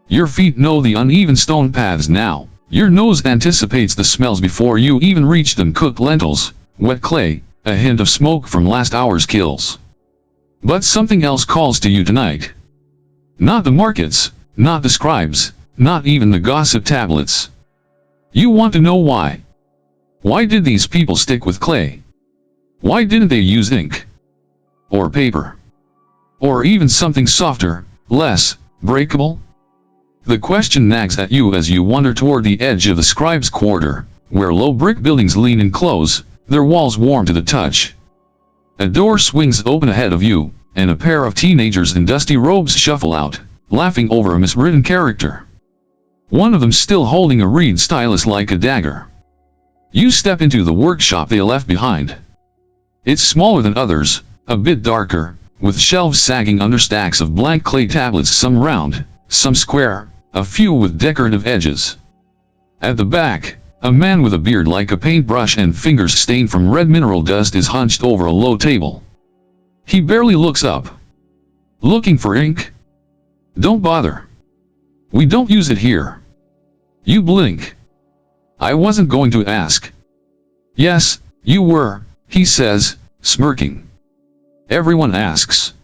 Your feet know the uneven stone paths now, your nose anticipates the smells before you even reach them: cooked lentils, wet clay, a hint of smoke from last hour's kills. But something else calls to you tonight. Not the markets, not the scribes, not even the gossip tablets. You want to know why. Why did these people stick with clay? Why didn't they use ink? Or paper? Or even something softer, less breakable? The question nags at you as you wander toward the edge of the scribes' quarter, where low brick buildings lean in close, their walls warm to the touch. A door swings open ahead of you, and a pair of teenagers in dusty robes shuffle out, laughing over a miswritten character. One of them still holding a reed stylus like a dagger. You step into the workshop they left behind. It's smaller than others, a bit darker, with shelves sagging under stacks of blank clay tablets, some round, some square, a few with decorative edges. At the back, a man with a beard like a paintbrush and fingers stained from red mineral dust is hunched over a low table. He barely looks up. Looking for ink? Don't bother. We don't use it here. You blink. I wasn't going to ask. Yes, you were, he says, smirking. Everyone asks.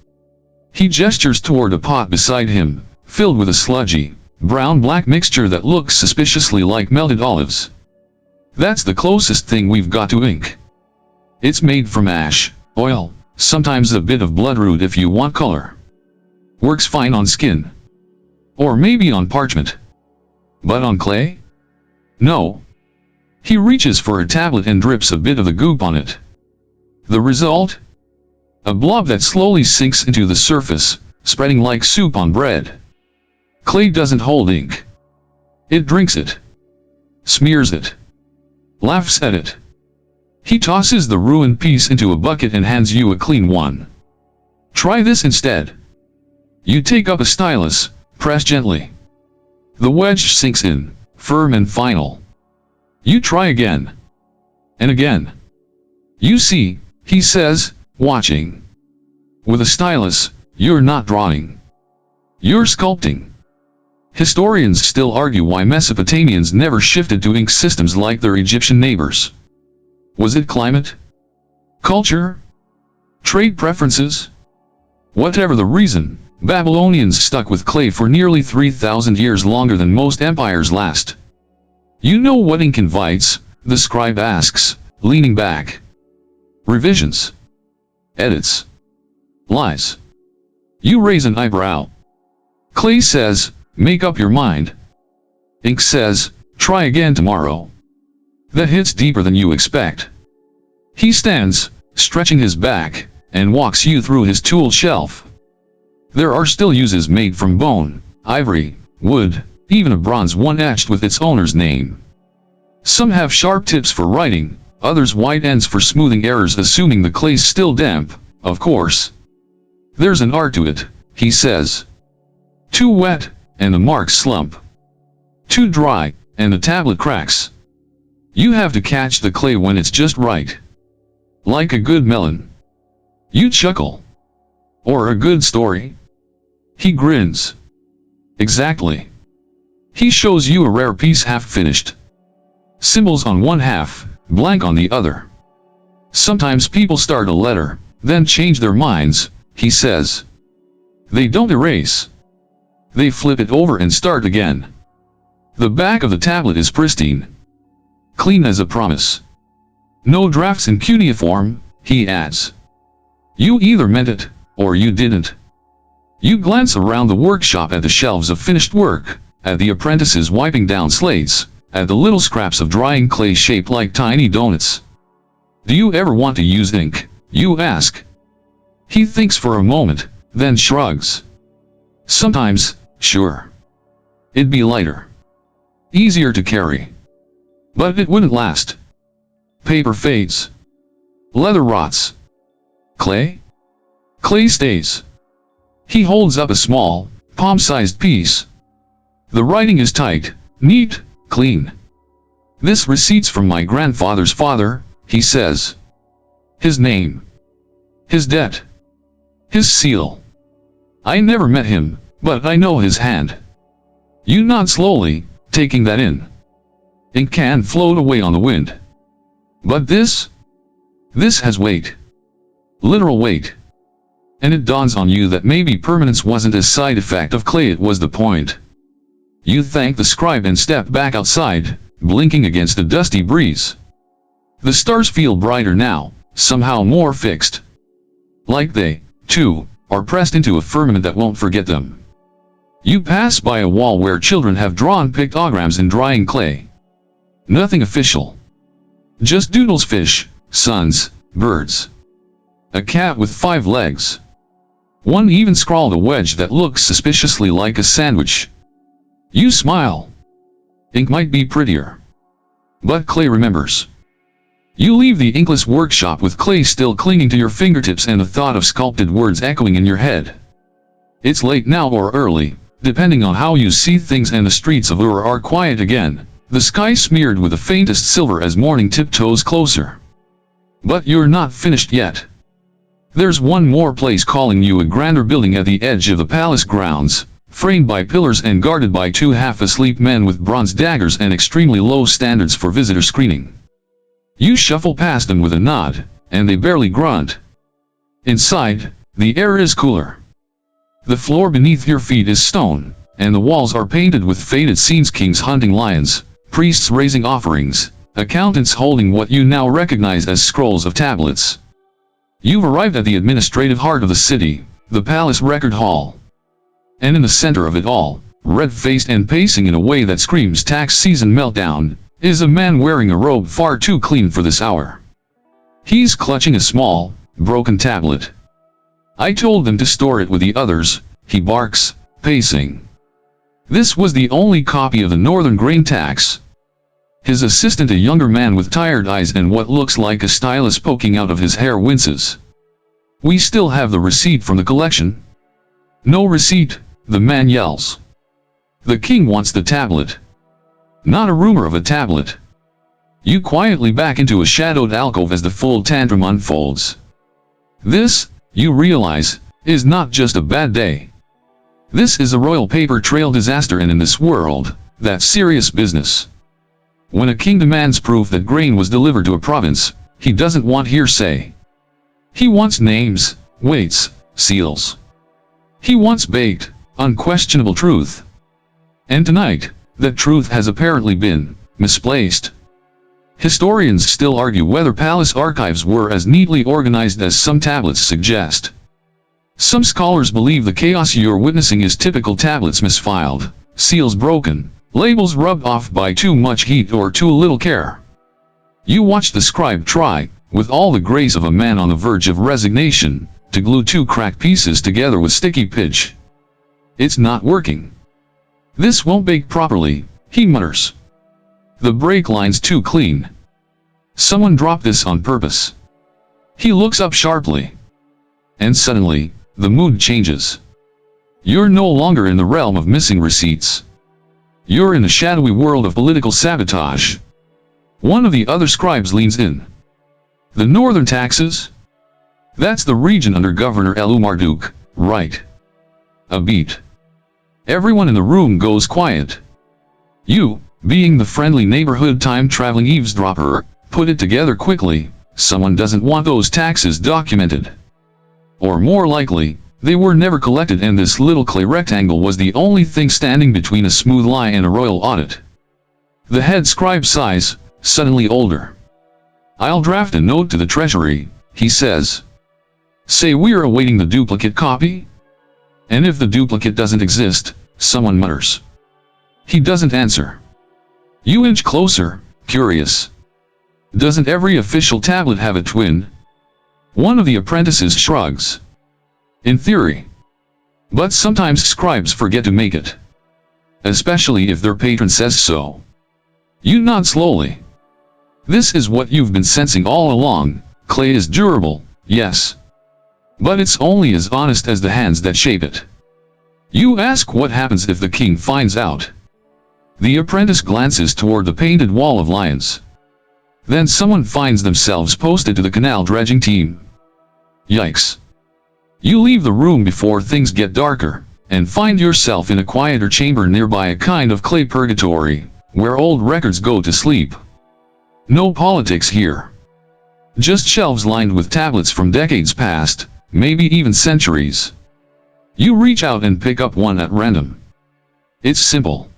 He gestures toward a pot beside him, filled with a sludgy, brown-black mixture that looks suspiciously like melted olives. That's the closest thing we've got to ink. It's made from ash, oil, sometimes a bit of bloodroot if you want color. Works fine on skin. Or maybe on parchment. But on clay? No. He reaches for a tablet and drips a bit of the goop on it. The result? A blob that slowly sinks into the surface, spreading like soup on bread. Clay doesn't hold ink. It drinks it. Smears it. Laughs at it. He tosses the ruined piece into a bucket and hands you a clean one. Try this instead. You take up a stylus, press gently. The wedge sinks in, firm and final. You try again. And again. You see, he says, watching. With a stylus, you're not drawing. You're sculpting. Historians still argue why Mesopotamians never shifted to ink systems like their Egyptian neighbors. Was it climate? Culture? Trade preferences? Whatever the reason, Babylonians stuck with clay for nearly 3,000 years, longer than most empires last. You know what ink invites? The scribe asks, leaning back. Revisions. Edits. Lies. You raise an eyebrow. Clay says, make up your mind. Ink says, try again tomorrow. That hits deeper than you expect. He stands, stretching his back, and walks you through his tool shelf. There are still uses made from bone, ivory, wood, even a bronze one etched with its owner's name. Some have sharp tips for writing, others white ends for smoothing errors, assuming the clay's still damp, of course. There's an art to it, he says. Too wet, and the marks slump. Too dry, and the tablet cracks. You have to catch the clay when it's just right. Like a good melon. You chuckle. Or a good story. He grins. Exactly. He shows you a rare piece half finished. Symbols on one half, blank on the other. Sometimes people start a letter, then change their minds, he says. They don't erase. They flip it over and start again. The back of the tablet is pristine. Clean as a promise. No drafts in cuneiform, he adds. You either meant it, or you didn't. You glance around the workshop at the shelves of finished work, at the apprentices wiping down slates, at the little scraps of drying clay shaped like tiny donuts. Do you ever want to use ink? You ask. He thinks for a moment, then shrugs. Sometimes, sure. It'd be lighter. Easier to carry. But it wouldn't last. Paper fades. Leather rots. Clay? Clay stays. He holds up a small, palm-sized piece. The writing is tight, neat, clean. This receipt's from my grandfather's father, he says. His name. His debt. His seal. I never met him, but I know his hand. You nod slowly, taking that in. Ink can float away on the wind. But this has weight. Literal weight. And it dawns on you that maybe permanence wasn't a side effect of clay, it was the point. You thank the scribe and step back outside, blinking against the dusty breeze. The stars feel brighter now, somehow more fixed. Like they, too, are pressed into a firmament that won't forget them. You pass by a wall where children have drawn pictograms in drying clay. Nothing official. Just doodles, fish, suns, birds. A cat with 5 legs. One even scrawled a wedge that looks suspiciously like a sandwich. You smile. Ink might be prettier. But clay remembers. You leave the inkless workshop with clay still clinging to your fingertips and the thought of sculpted words echoing in your head. It's late now or early, depending on how you see things, and the streets of Ur are quiet again, the sky smeared with the faintest silver as morning tiptoes closer. But you're not finished yet. There's one more place calling you, a grander building at the edge of the palace grounds, framed by pillars and guarded by 2 half-asleep men with bronze daggers and extremely low standards for visitor screening. You shuffle past them with a nod, and they barely grunt. Inside, the air is cooler. The floor beneath your feet is stone, and the walls are painted with faded scenes: kings hunting lions, priests raising offerings, accountants holding what you now recognize as scrolls of tablets. You've arrived at the administrative heart of the city, the palace record hall. And in the center of it all, red-faced and pacing in a way that screams tax season meltdown, is a man wearing a robe far too clean for this hour. He's clutching a small, broken tablet. I told them to store it with the others, he barks, pacing. This was the only copy of the Northern Grain Tax. His assistant, a younger man with tired eyes and what looks like a stylus poking out of his hair, winces. We still have the receipt from the collection. No receipt, the man yells. The king wants the tablet. Not a rumor of a tablet. You quietly back into a shadowed alcove as the full tantrum unfolds. This, you realize, is not just a bad day. This is a royal paper trail disaster, and in this world, that's serious business. When a king demands proof that grain was delivered to a province, he doesn't want hearsay. He wants names, weights, seals. He wants baked, unquestionable truth. And tonight, that truth has apparently been misplaced. Historians still argue whether palace archives were as neatly organized as some tablets suggest. Some scholars believe the chaos you're witnessing is typical: tablets misfiled, seals broken, labels rubbed off by too much heat or too little care. You watch the scribe try, with all the grace of a man on the verge of resignation, to glue two cracked pieces together with sticky pitch. It's not working. This won't bake properly, he mutters. The break line's too clean. Someone dropped this on purpose. He looks up sharply. And suddenly, the mood changes. You're no longer in the realm of missing receipts. You're in the shadowy world of political sabotage. One of the other scribes leans in. The northern taxes? That's the region under Governor Marduk, right? A beat. Everyone in the room goes quiet. You, being the friendly neighborhood time-traveling eavesdropper, put it together quickly: someone doesn't want those taxes documented. Or more likely, they were never collected, and this little clay rectangle was the only thing standing between a smooth lie and a royal audit. The head scribe sighs, suddenly older. I'll draft a note to the treasury, he says. Say we're awaiting the duplicate copy? And if the duplicate doesn't exist, someone mutters. He doesn't answer. You inch closer, curious. Doesn't every official tablet have a twin? One of the apprentices shrugs. In theory. But sometimes scribes forget to make it. Especially if their patron says so. You nod slowly. This is what you've been sensing all along: clay is durable, yes. But it's only as honest as the hands that shape it. You ask what happens if the king finds out. The apprentice glances toward the painted wall of lions. Then someone finds themselves posted to the canal dredging team. Yikes. You leave the room before things get darker, and find yourself in a quieter chamber nearby, a kind of clay purgatory, where old records go to sleep. No politics here. Just shelves lined with tablets from decades past, maybe even centuries. You reach out and pick up one at random. It's simple.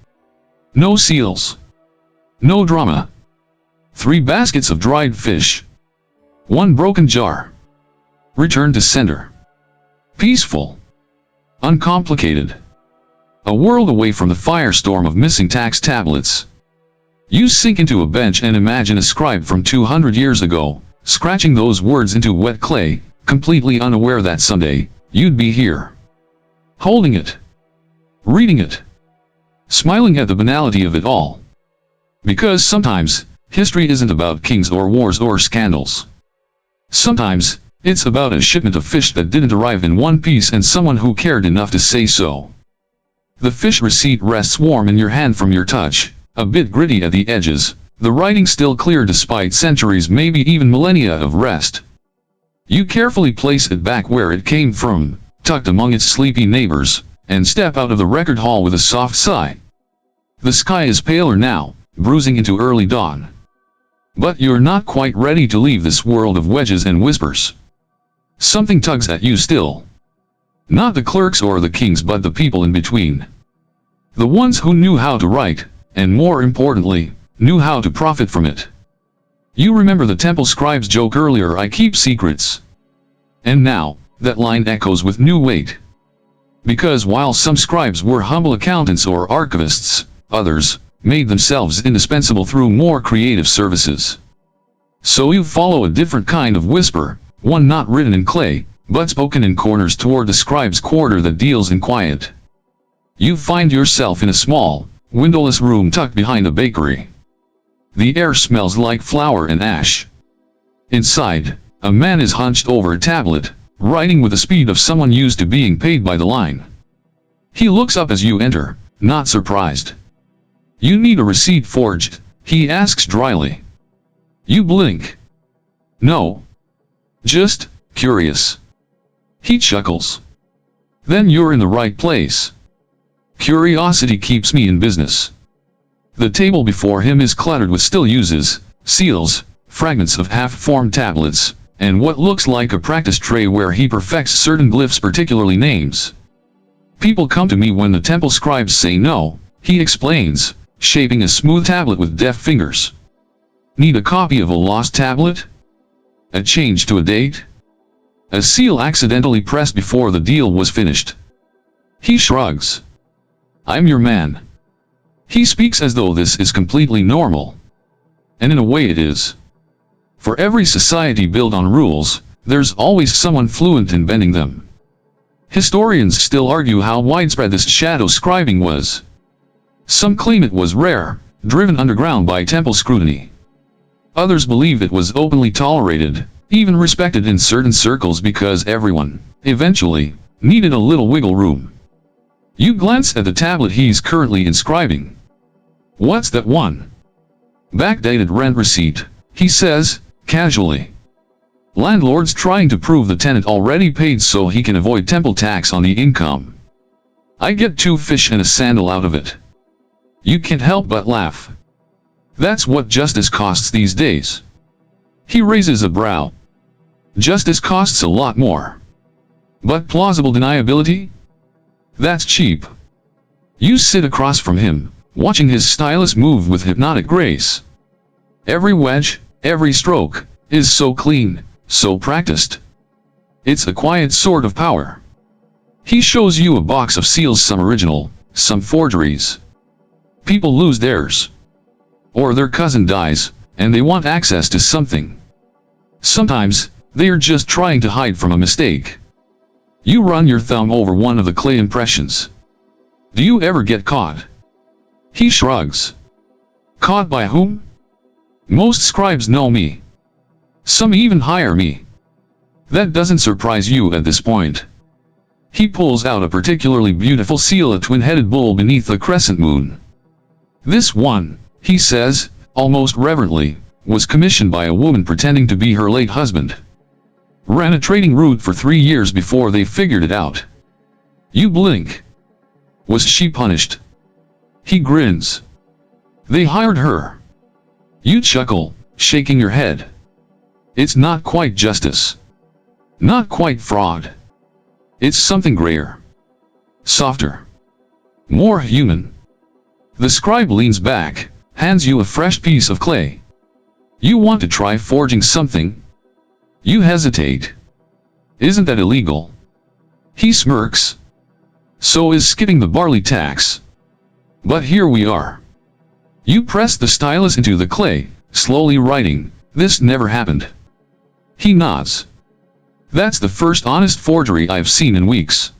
No seals. No drama. 3 baskets of dried fish. 1 broken jar. Return to sender. Peaceful. Uncomplicated. A world away from the firestorm of missing tax tablets. You sink into a bench and imagine a scribe from 200 years ago, scratching those words into wet clay, completely unaware that someday, you'd be here. Holding it. Reading it. Smiling at the banality of it all. Because sometimes, history isn't about kings or wars or scandals. Sometimes, it's about a shipment of fish that didn't arrive in one piece and someone who cared enough to say so. The fish receipt rests warm in your hand from your touch, a bit gritty at the edges, the writing still clear despite centuries, maybe even millennia of rest. You carefully place it back where it came from, tucked among its sleepy neighbors, and step out of the record hall with a soft sigh. The sky is paler now, bruising into early dawn. But you're not quite ready to leave this world of wedges and whispers. Something tugs at you still. Not the clerks or the kings, but the people in between. The ones who knew how to write, and more importantly, knew how to profit from it. You remember the temple scribe's joke earlier: I keep secrets. And now, that line echoes with new weight. Because while some scribes were humble accountants or archivists, others, made themselves indispensable through more creative services. So you follow a different kind of whisper, one not written in clay, but spoken in corners toward the scribe's quarter that deals in quiet. You find yourself in a small, windowless room tucked behind a bakery. The air smells like flour and ash. Inside, a man is hunched over a tablet, writing with the speed of someone used to being paid by the line. He looks up as you enter, not surprised. "You need a receipt forged?" he asks dryly. You blink. "No. Just curious." He chuckles. "Then you're in the right place. Curiosity keeps me in business." The table before him is cluttered with still uses, seals, fragments of half-formed tablets, and what looks like a practice tray where he perfects certain glyphs, particularly names. "People come to me when the temple scribes say no," he explains, shaping a smooth tablet with deft fingers. "Need a copy of a lost tablet? A change to a date? A seal accidentally pressed before the deal was finished?" He shrugs. "I'm your man." He speaks as though this is completely normal. And in a way it is. For every society built on rules, there's always someone fluent in bending them. Historians still argue how widespread this shadow scribing was. Some claim it was rare, driven underground by temple scrutiny. Others believe it was openly tolerated, even respected in certain circles because everyone, eventually, needed a little wiggle room. You glance at the tablet he's currently inscribing. "What's that one?" "Backdated rent receipt," he says, casually. "Landlord's trying to prove the tenant already paid so he can avoid temple tax on the income. I get 2 fish and a sandal out of it." You can't help but laugh. That's what justice costs these days. He raises a brow. Justice costs a lot more. But plausible deniability? That's cheap. You sit across from him, watching his stylus move with hypnotic grace. Every wedge, every stroke, is so clean, so practiced. It's a quiet sort of power. He shows you a box of seals, some original, some forgeries. People lose theirs. Or their cousin dies, and they want access to something. Sometimes, they are just trying to hide from a mistake. You run your thumb over one of the clay impressions. "Do you ever get caught?" He shrugs. "Caught by whom?" "Most scribes know me. Some even hire me." That doesn't surprise you at this point. He pulls out a particularly beautiful seal, a twin-headed bull beneath a crescent moon. "This one," he says, almost reverently, "was commissioned by a woman pretending to be her late husband. Ran a trading route for 3 years before they figured it out." You blink. "Was she punished?" He grins. "They hired her." You chuckle, shaking your head. It's not quite justice. Not quite fraud. It's something grayer. Softer. More human. The scribe leans back, hands you a fresh piece of clay. "You want to try forging something?" You hesitate. "Isn't that illegal?" He smirks. "So is skipping the barley tax. But here we are." You press the stylus into the clay, slowly writing, "This never happened." He nods. "That's the first honest forgery I've seen in weeks."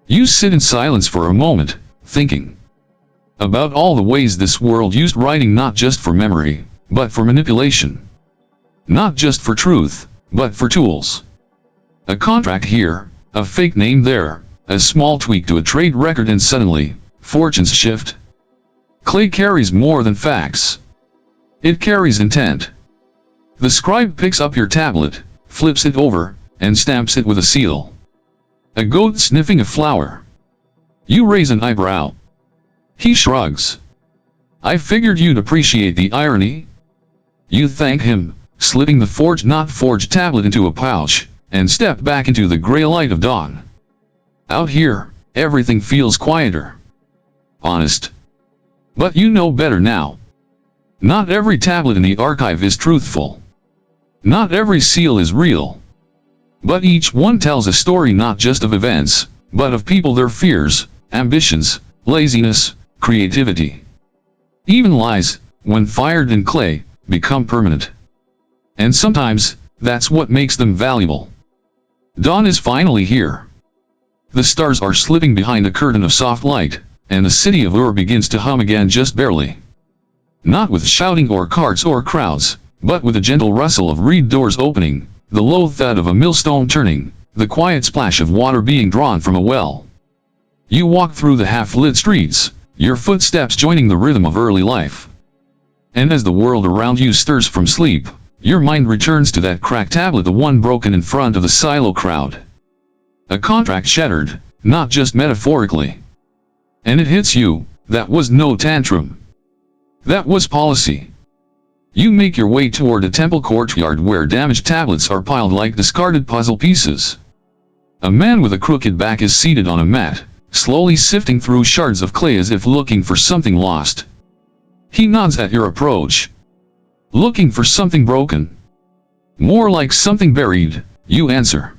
You sit in silence for a moment, thinking about all the ways this world used writing, not just for memory, but for manipulation. Not just for truth, but for tools. A contract here, a fake name there, a small tweak to a trade record, and suddenly, fortunes shift. Clay carries more than facts. It carries intent. The scribe picks up your tablet, flips it over, and stamps it with a seal. A goat sniffing a flower. You raise an eyebrow. He shrugs. "I figured you'd appreciate the irony." You thank him, slipping the forged not forged tablet into a pouch, and step back into the gray light of dawn. Out here, everything feels quieter. Honest. But you know better now. Not every tablet in the archive is truthful. Not every seal is real. But each one tells a story, not just of events, but of people, their fears, ambitions, laziness, creativity. Even lies, when fired in clay, become permanent. And sometimes, that's what makes them valuable. Dawn is finally here. The stars are slipping behind a curtain of soft light, and the city of Ur begins to hum again just barely. Not with shouting or carts or crowds, but with a gentle rustle of reed doors opening, the low thud of a millstone turning, the quiet splash of water being drawn from a well. You walk through the half-lit streets, your footsteps joining the rhythm of early life. And as the world around you stirs from sleep, your mind returns to that cracked tablet, the one broken in front of the silo crowd. A contract shattered, not just metaphorically. And it hits you, that was no tantrum. That was policy. You make your way toward a temple courtyard where damaged tablets are piled like discarded puzzle pieces. A man with a crooked back is seated on a mat, slowly sifting through shards of clay as if looking for something lost. He nods at your approach. Looking for something broken? More like something buried, you answer.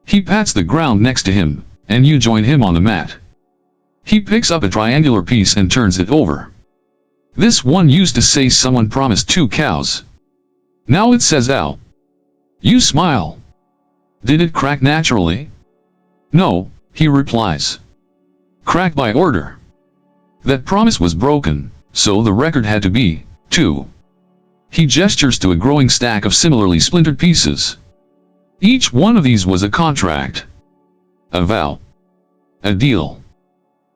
He pats the ground next to him, and you join him on the mat. He picks up a triangular piece and turns it over. This one used to say someone promised 2 cows. Now it says ow. You smile. Did it crack naturally? No, he replies. Cracked by order. That promise was broken, so the record had to be 2. He gestures to a growing stack of similarly splintered pieces. Each one of these was a contract. A vow. A deal.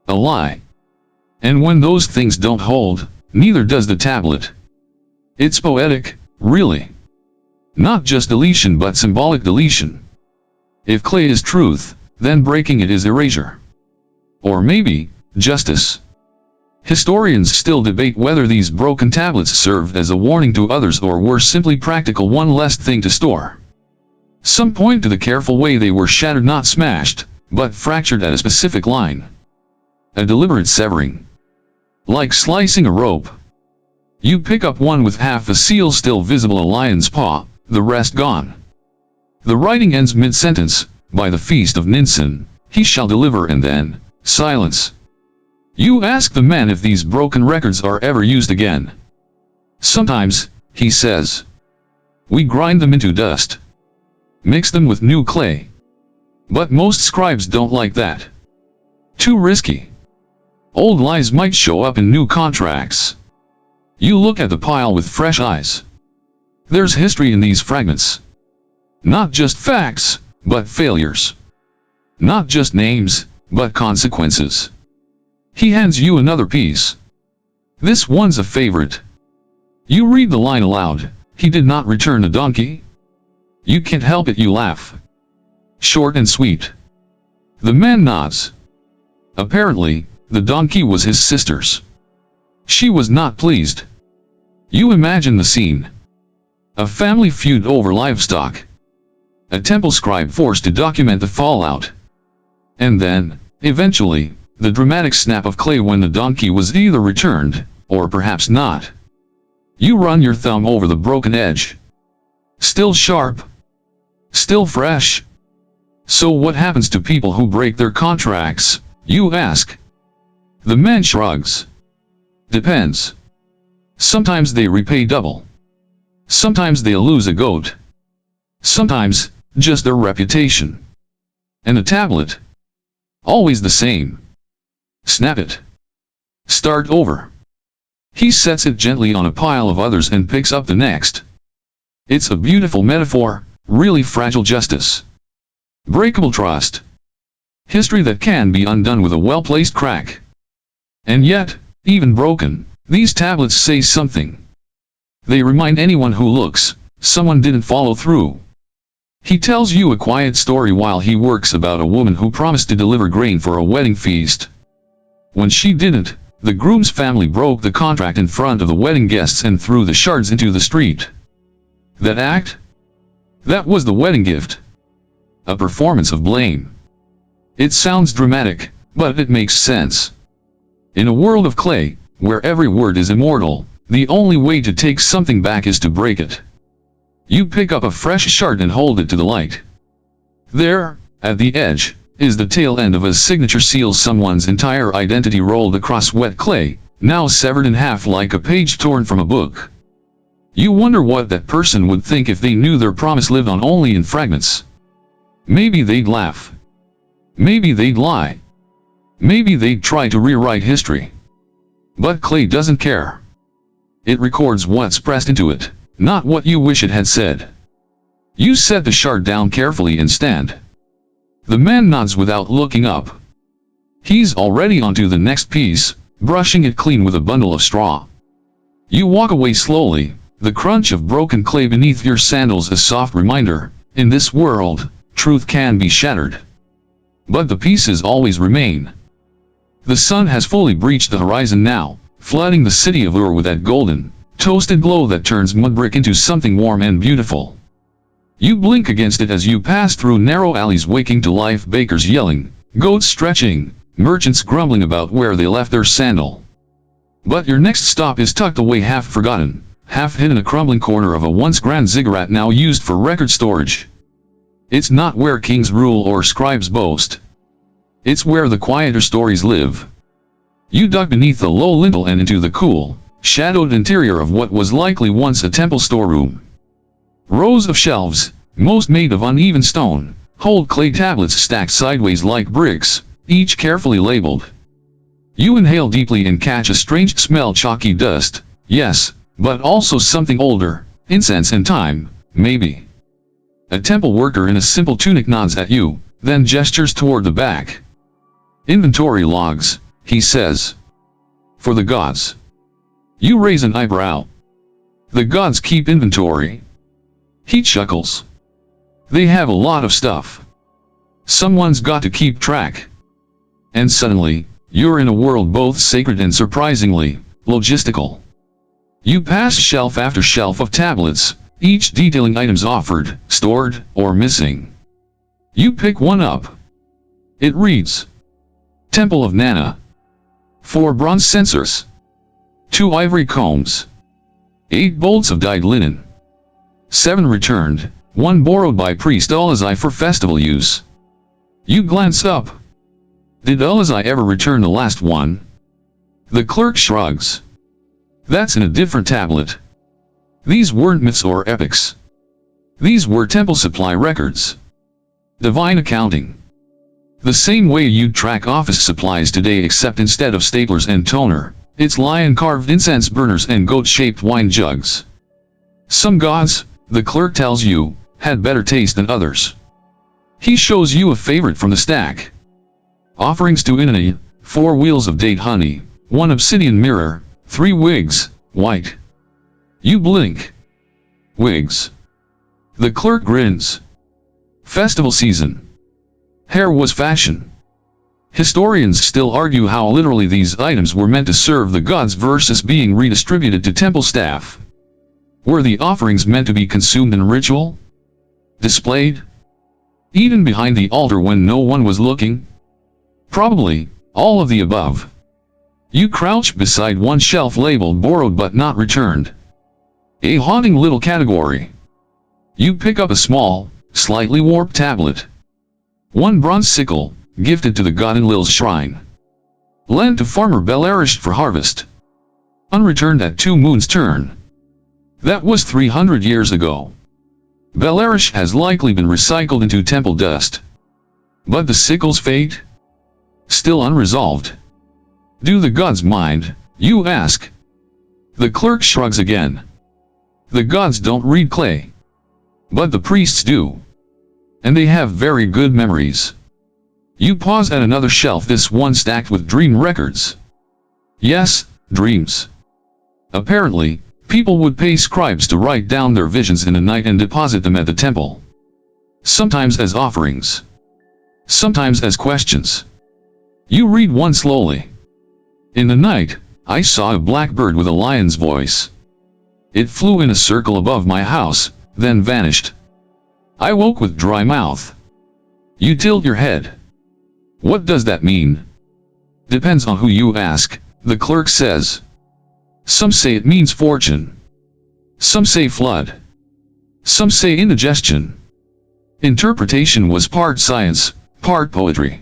A lie. And when those things don't hold, neither does the tablet. It's poetic, really. Not just deletion but symbolic deletion. If clay is truth, then breaking it is erasure. Or maybe, justice. Historians still debate whether these broken tablets served as a warning to others or were simply practical one less thing to store. Some point to the careful way they were shattered, not smashed, but fractured at a specific line. A deliberate severing. Like slicing a rope. You pick up one with half a seal still visible, a lion's paw, the rest gone. The writing ends mid-sentence, by the feast of Ninsen, he shall deliver, and then, silence. You ask the man if these broken records are ever used again. Sometimes, he says. We grind them into dust. Mix them with new clay. But most scribes don't like that. Too risky. Old lies might show up in new contracts. You look at the pile with fresh eyes. There's history in these fragments. Not just facts, but failures. Not just names, but consequences. He hands you another piece. This one's a favorite. You read the line aloud, he did not return a donkey. You can't help it, you laugh. Short and sweet. The man nods. Apparently, the donkey was his sister's. She was not pleased. You imagine the scene. A family feud over livestock. A temple scribe forced to document the fallout. And then, eventually, the dramatic snap of clay when the donkey was either returned, or perhaps not. You run your thumb over the broken edge. Still sharp. Still fresh. So what happens to people who break their contracts, you ask? The man shrugs. Depends. Sometimes they repay double. Sometimes they lose a goat. Sometimes, just their reputation. And the tablet? Always the same. Snap it. Start over. He sets it gently on a pile of others and picks up the next. It's a beautiful metaphor, really fragile justice. Breakable trust. History that can be undone with a well-placed crack. And yet, even broken, these tablets say something. They remind anyone who looks, someone didn't follow through. He tells you a quiet story while he works about a woman who promised to deliver grain for a wedding feast. When she didn't, the groom's family broke the contract in front of the wedding guests and threw the shards into the street. That act? That was the wedding gift. A performance of blame. It sounds dramatic, but it makes sense. In a world of clay, where every word is immortal, the only way to take something back is to break it. You pick up a fresh shard and hold it to the light. There, at the edge, is the tail end of a signature seal, someone's entire identity rolled across wet clay, now severed in half like a page torn from a book. You wonder what that person would think if they knew their promise lived on only in fragments. Maybe they'd laugh. Maybe they'd lie. Maybe they'd try to rewrite history. But clay doesn't care. It records what's pressed into it, not what you wish it had said. You set the shard down carefully and stand. The man nods without looking up. He's already onto the next piece, brushing it clean with a bundle of straw. You walk away slowly, the crunch of broken clay beneath your sandals a soft reminder, in this world, truth can be shattered. But the pieces always remain. The sun has fully breached the horizon now, flooding the city of Ur with that golden, toasted glow that turns mud brick into something warm and beautiful. You blink against it as you pass through narrow alleys waking to life, bakers yelling, goats stretching, merchants grumbling about where they left their sandal. But your next stop is tucked away, half forgotten, half hidden, a crumbling corner of a once grand ziggurat now used for record storage. It's not where kings rule or scribes boast. It's where the quieter stories live. You dug beneath the low lintel and into the cool, shadowed interior of what was likely once a temple storeroom. Rows of shelves, most made of uneven stone, hold clay tablets stacked sideways like bricks, each carefully labeled. You inhale deeply and catch a strange smell, chalky dust, yes, but also something older, incense and time, maybe. A temple worker in a simple tunic nods at you, then gestures toward the back. Inventory logs, he says. For the gods. You raise an eyebrow. The gods keep inventory. He chuckles. They have a lot of stuff. Someone's got to keep track. And suddenly, you're in a world both sacred and surprisingly logistical. You pass shelf after shelf of tablets, each detailing items offered, stored, or missing. You pick one up. It reads, Temple of Nana. 4 bronze censers. 2 ivory combs. 8 bolts of dyed linen. 7 returned, 1 borrowed by priest Ulazai for festival use. You glance up. Did Ulazai ever return the last one? The clerk shrugs. That's in a different tablet. These weren't myths or epics. These were temple supply records. Divine accounting. The same way you'd track office supplies today, except instead of staplers and toner, it's lion-carved incense burners and goat-shaped wine jugs. Some gods, the clerk tells you, had better taste than others. He shows you a favorite from the stack. Offerings to Inanna, 4 wheels of date honey, 1 obsidian mirror, 3 wigs, white. You blink. Wigs. The clerk grins. Festival season. Hair was fashion. Historians still argue how literally these items were meant to serve the gods versus being redistributed to temple staff. Were the offerings meant to be consumed in ritual? Displayed? Eaten behind the altar when no one was looking? Probably, all of the above. You crouch beside one shelf labeled borrowed but not returned. A haunting little category. You pick up a small, slightly warped tablet. 1 bronze sickle, gifted to the god Enlil's shrine. Lent to farmer Belarish for harvest. Unreturned at 2 moons turn. That was 300 years ago. Belarish has likely been recycled into temple dust. But the sickle's fate? Still unresolved. Do the gods mind, you ask? The clerk shrugs again. The gods don't read clay. But the priests do. And they have very good memories. You pause at another shelf, this one stacked with dream records. Yes, dreams. Apparently, people would pay scribes to write down their visions in the night and deposit them at the temple. Sometimes as offerings. Sometimes as questions. You read one slowly. In the night, I saw a black bird with a lion's voice. It flew in a circle above my house, then vanished. I woke with dry mouth. You tilt your head. What does that mean? Depends on who you ask, the clerk says. Some say it means fortune. Some say flood. Some say indigestion. Interpretation was part science, part poetry.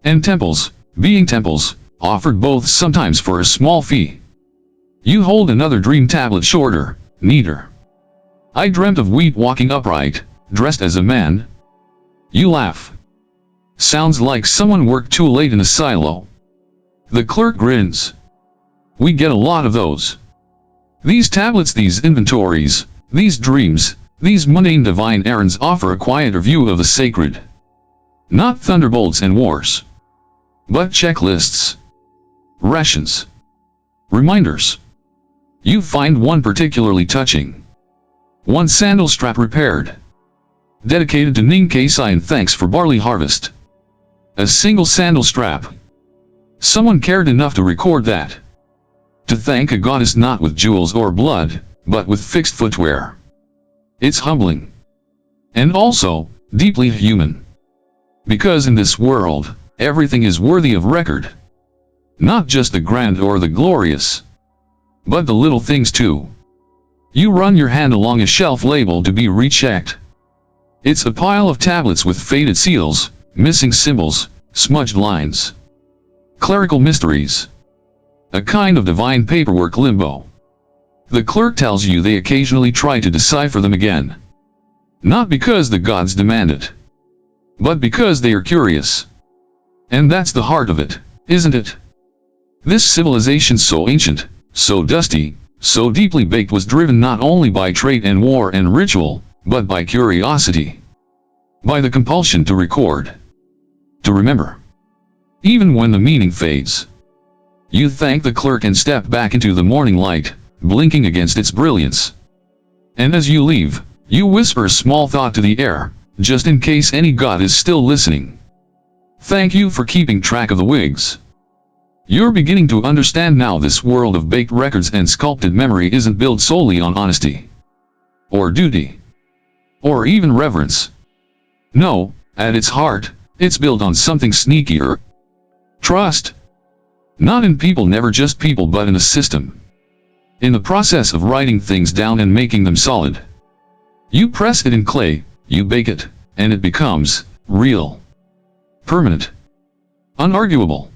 And temples, being temples, offered both sometimes for a small fee. You hold another dream tablet shorter, neater. I dreamt of wheat walking upright, dressed as a man. You laugh. Sounds like someone worked too late in a silo. The clerk grins. We get a lot of those. These tablets, these inventories, these dreams, these mundane divine errands offer a quieter view of the sacred. Not thunderbolts and wars, but checklists, rations, reminders. You find one particularly touching. One sandal strap repaired, dedicated to Ninkei and thanks for barley harvest. A single sandal strap. Someone cared enough to record that. To thank a goddess not with jewels or blood, but with fixed footwear. It's humbling. And also, deeply human. Because in this world, everything is worthy of record. Not just the grand or the glorious, but the little things too. You run your hand along a shelf labeled to be rechecked. It's a pile of tablets with faded seals, missing symbols, smudged lines. Clerical mysteries. A kind of divine paperwork limbo. The clerk tells you they occasionally try to decipher them again. Not because the gods demand it, but because they are curious. And that's the heart of it, isn't it? This civilization so ancient, so dusty, so deeply baked was driven not only by trade and war and ritual, but by curiosity. By the compulsion to record. To remember. Even when the meaning fades. You thank the clerk and step back into the morning light, blinking against its brilliance. And as you leave, you whisper a small thought to the air, just in case any god is still listening. Thank you for keeping track of the wigs. You're beginning to understand now this world of baked records and sculpted memory isn't built solely on honesty. Or duty. Or even reverence. No, at its heart, it's built on something sneakier. Trust. Not in people, never just people, but in a system. In the process of writing things down and making them solid. You press it in clay, you bake it, and it becomes real. Permanent. Unarguable.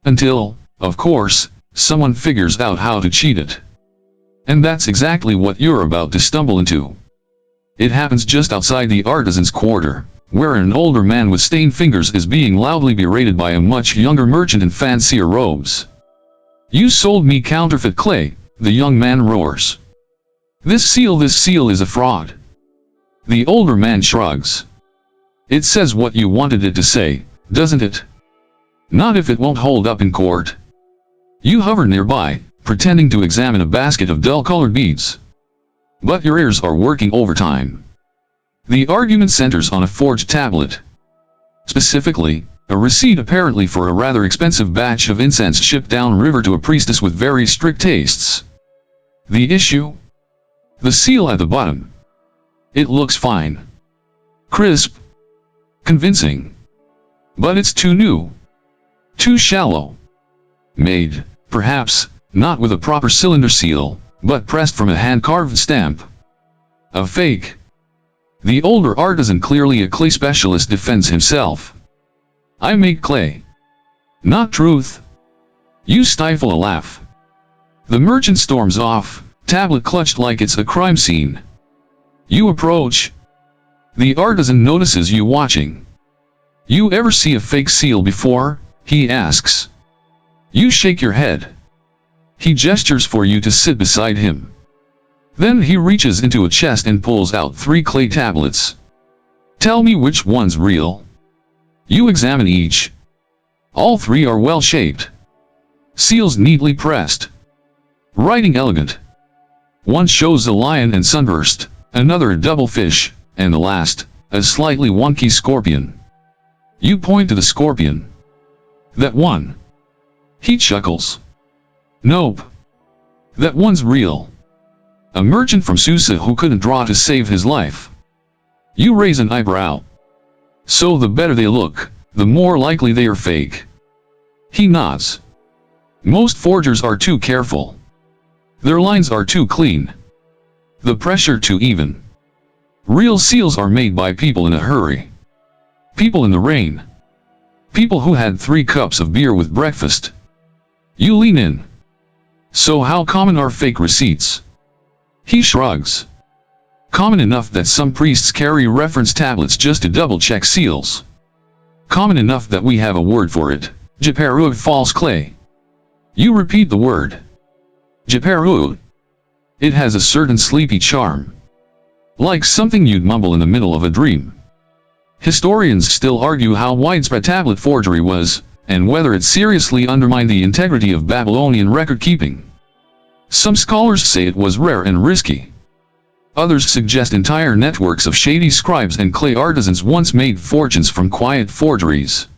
Until, of course, someone figures out how to cheat it. And that's exactly what you're about to stumble into. It happens just outside the artisan's quarter, where an older man with stained fingers is being loudly berated by a much younger merchant in fancier robes. You sold me counterfeit clay, the young man roars. This seal is a fraud. The older man shrugs. It says what you wanted it to say, doesn't it? Not if it won't hold up in court. You hover nearby, pretending to examine a basket of dull-colored beads. But your ears are working overtime. The argument centers on a forged tablet. Specifically, a receipt apparently for a rather expensive batch of incense shipped downriver to a priestess with very strict tastes. The issue? The seal at the bottom. It looks fine. Crisp. Convincing. But it's too new. Too shallow. Made, perhaps, not with a proper cylinder seal, but pressed from a hand-carved stamp. A fake. The older artisan, clearly a clay specialist, defends himself. I make clay. Not truth. You stifle a laugh. The merchant storms off, tablet clutched like it's a crime scene. You approach. The artisan notices you watching. You ever see a fake seal before? He asks. You shake your head. He gestures for you to sit beside him. Then he reaches into a chest and pulls out 3 clay tablets. Tell me which one's real. You examine each. All 3 are well shaped. Seals neatly pressed. Writing elegant. One shows a lion and sunburst, another a double fish, and the last, a slightly wonky scorpion. You point to the scorpion. That one. He chuckles. Nope. That one's real. A merchant from Susa who couldn't draw to save his life. You raise an eyebrow. So the better they look, the more likely they are fake. He nods. Most forgers are too careful. Their lines are too clean. The pressure too even. Real seals are made by people in a hurry. People in the rain. People who had 3 cups of beer with breakfast, You lean in. So how common are fake receipts? He shrugs. Common enough that some priests carry reference tablets just to double-check seals. Common enough that we have a word for it, Jeperu, false clay. You repeat the word. Jeperu. It has a certain sleepy charm. Like something you'd mumble in the middle of a dream. Historians still argue how widespread tablet forgery was, and whether it seriously undermined the integrity of Babylonian record-keeping. Some scholars say it was rare and risky. Others suggest entire networks of shady scribes and clay artisans once made fortunes from quiet forgeries.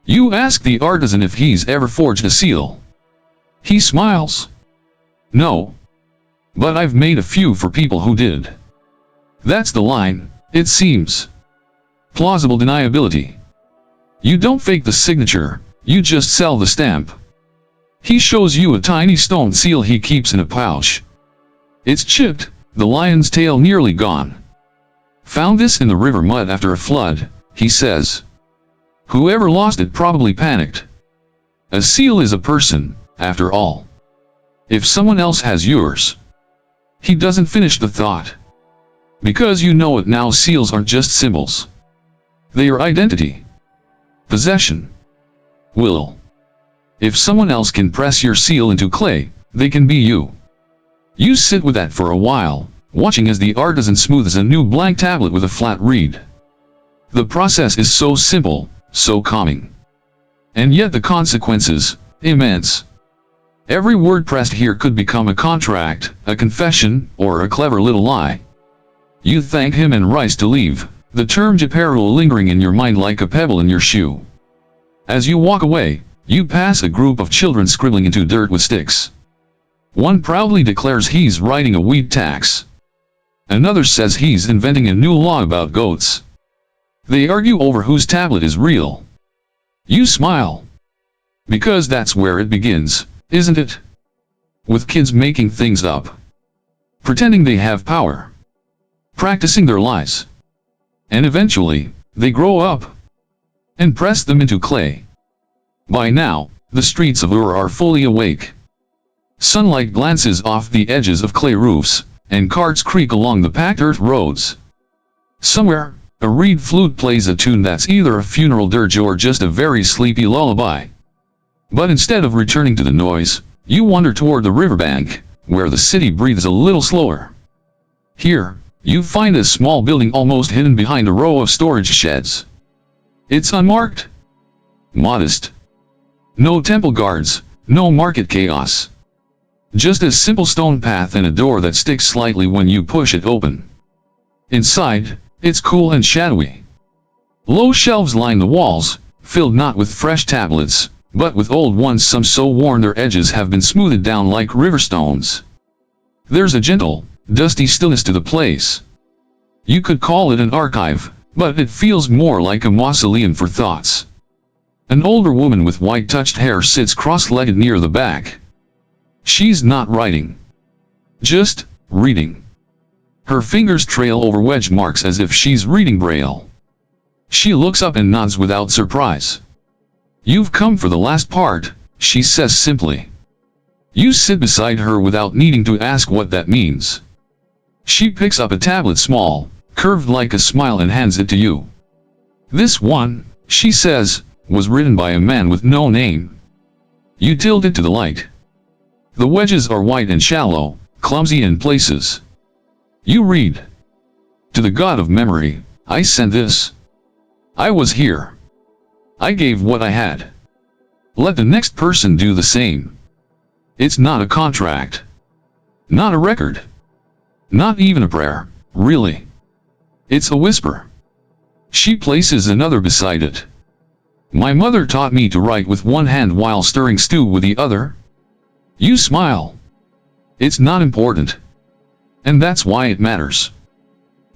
You ask the artisan if he's ever forged a seal. He smiles. No. But I've made a few for people who did. That's the line, it seems. Plausible deniability. You don't fake the signature, you just sell the stamp. He shows you a tiny stone seal he keeps in a pouch. It's chipped, the lion's tail nearly gone. Found this in the river mud after a flood, he says. Whoever lost it probably panicked. A seal is a person, after all. If someone else has yours. He doesn't finish the thought. Because you know it now, seals aren't just symbols. They are identity. Possession. Will. If someone else can press your seal into clay, they can be you. You sit with that for a while, watching as the artisan smooths a new blank tablet with a flat reed. The process is so simple, so calming. And yet the consequences, immense. Every word pressed here could become a contract, a confession, or a clever little lie. You thank him and rise to leave, the term Jeperu lingering in your mind like a pebble in your shoe. As you walk away, you pass a group of children scribbling into dirt with sticks. One proudly declares he's writing a wheat tax. Another says he's inventing a new law about goats. They argue over whose tablet is real. You smile. Because that's where it begins, isn't it? With kids making things up. Pretending they have power. Practicing their lies. And eventually, they grow up. And press them into clay. By now, the streets of Ur are fully awake. Sunlight glances off the edges of clay roofs, and carts creak along the packed earth roads. Somewhere, a reed flute plays a tune that's either a funeral dirge or just a very sleepy lullaby. But instead of returning to the noise, you wander toward the riverbank, where the city breathes a little slower. Here, you find a small building almost hidden behind a row of storage sheds. It's unmarked. Modest. No temple guards, no market chaos. Just a simple stone path and a door that sticks slightly when you push it open. Inside, it's cool and shadowy. Low shelves line the walls, filled not with fresh tablets, but with old ones, some so worn their edges have been smoothed down like river stones. There's a gentle, dusty stillness to the place. You could call it an archive, but it feels more like a mausoleum for thoughts. An older woman with white-touched hair sits cross-legged near the back. She's not writing. Just reading. Her fingers trail over wedge marks as if she's reading Braille. She looks up and nods without surprise. You've come for the last part, she says simply. You sit beside her without needing to ask what that means. She picks up a tablet small, curved like a smile, and hands it to you. This one, she says, was written by a man with no name. You tilt it to the light. The wedges are white and shallow, clumsy in places. You read. To the God of memory, I sent this. I was here. I gave what I had. Let the next person do the same. It's not a contract. Not a record. Not even a prayer, really. It's a whisper. She places another beside it. My mother taught me to write with one hand while stirring stew with the other. You smile. It's not important. And that's why it matters.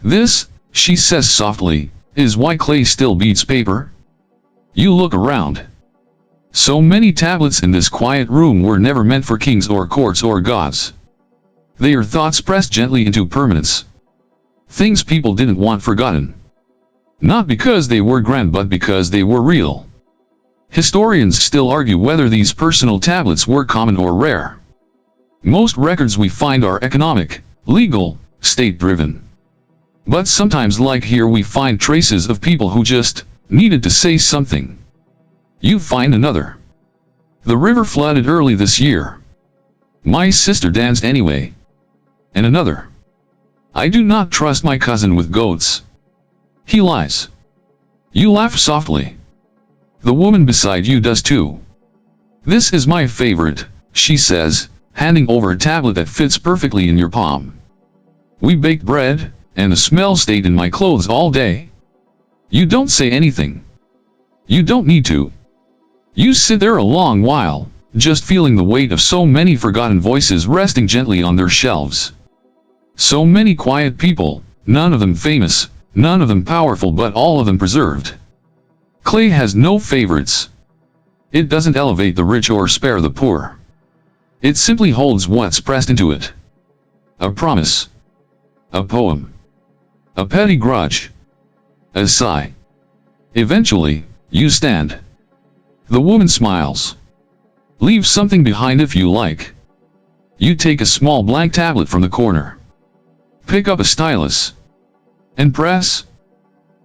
This, she says softly, is why clay still beats paper. You look around. So many tablets in this quiet room were never meant for kings or courts or gods. They are thoughts pressed gently into permanence. Things people didn't want forgotten. Not because they were grand but because they were real. Historians still argue whether these personal tablets were common or rare. Most records we find are economic, legal, state-driven. But sometimes, like here, we find traces of people who just needed to say something. You find another. The river flooded early this year. My sister danced anyway. And another. I do not trust my cousin with goats. He lies. You laugh softly. The woman beside you does too. This is my favorite, she says, handing over a tablet that fits perfectly in your palm. We baked bread, and the smell stayed in my clothes all day. You don't say anything. You don't need to. You sit there a long while, just feeling the weight of so many forgotten voices resting gently on their shelves. So many quiet people, none of them famous, none of them powerful, but all of them preserved. Clay has no favorites. It doesn't elevate the rich or spare the poor. It simply holds what's pressed into it. A promise. A poem. A petty grudge. A sigh. Eventually, you stand. The woman smiles. Leave something behind if you like. You take a small blank tablet from the corner. Pick up a stylus. And press.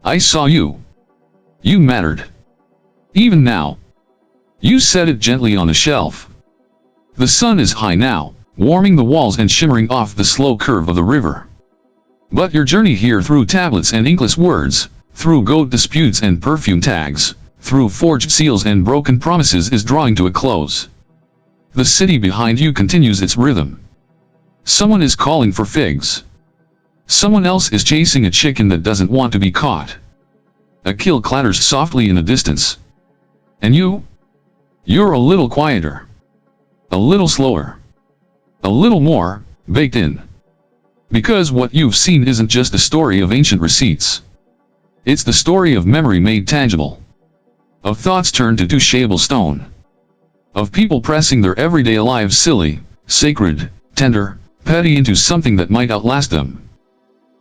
I saw you. You mattered. Even now. You set it gently on the shelf. The sun is high now, warming the walls and shimmering off the slow curve of the river. But your journey here through tablets and inkless words, through goat disputes and perfume tags, through forged seals and broken promises is drawing to a close. The city behind you continues its rhythm. Someone is calling for figs. Someone else is chasing a chicken that doesn't want to be caught. A kill clatters softly in the distance. And you're a little quieter. A little slower. A little more baked in. Because what you've seen isn't just a story of ancient receipts. It's the story of memory made tangible. Of thoughts turned to touchable stone. Of people pressing their everyday lives silly, sacred, tender, petty into something that might outlast them.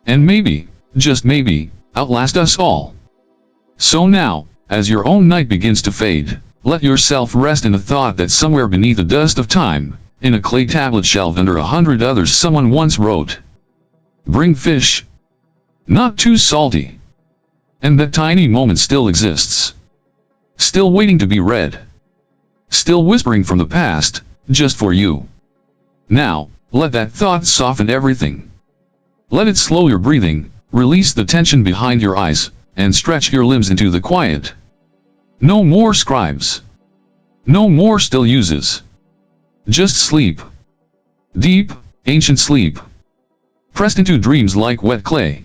And maybe, just maybe, outlast us all. So now, as your own night begins to fade, let yourself rest in the thought that somewhere beneath the dust of time, in a clay tablet shelved under 100 others, someone once wrote, "Bring fish. Not too salty." And that tiny moment still exists. Still waiting to be read. Still whispering from the past, just for you. Now, let that thought soften everything. Let it slow your breathing, release the tension behind your eyes, and stretch your limbs into the quiet. No more scribes. No more still uses. Just sleep. Deep, ancient sleep. Pressed into dreams like wet clay.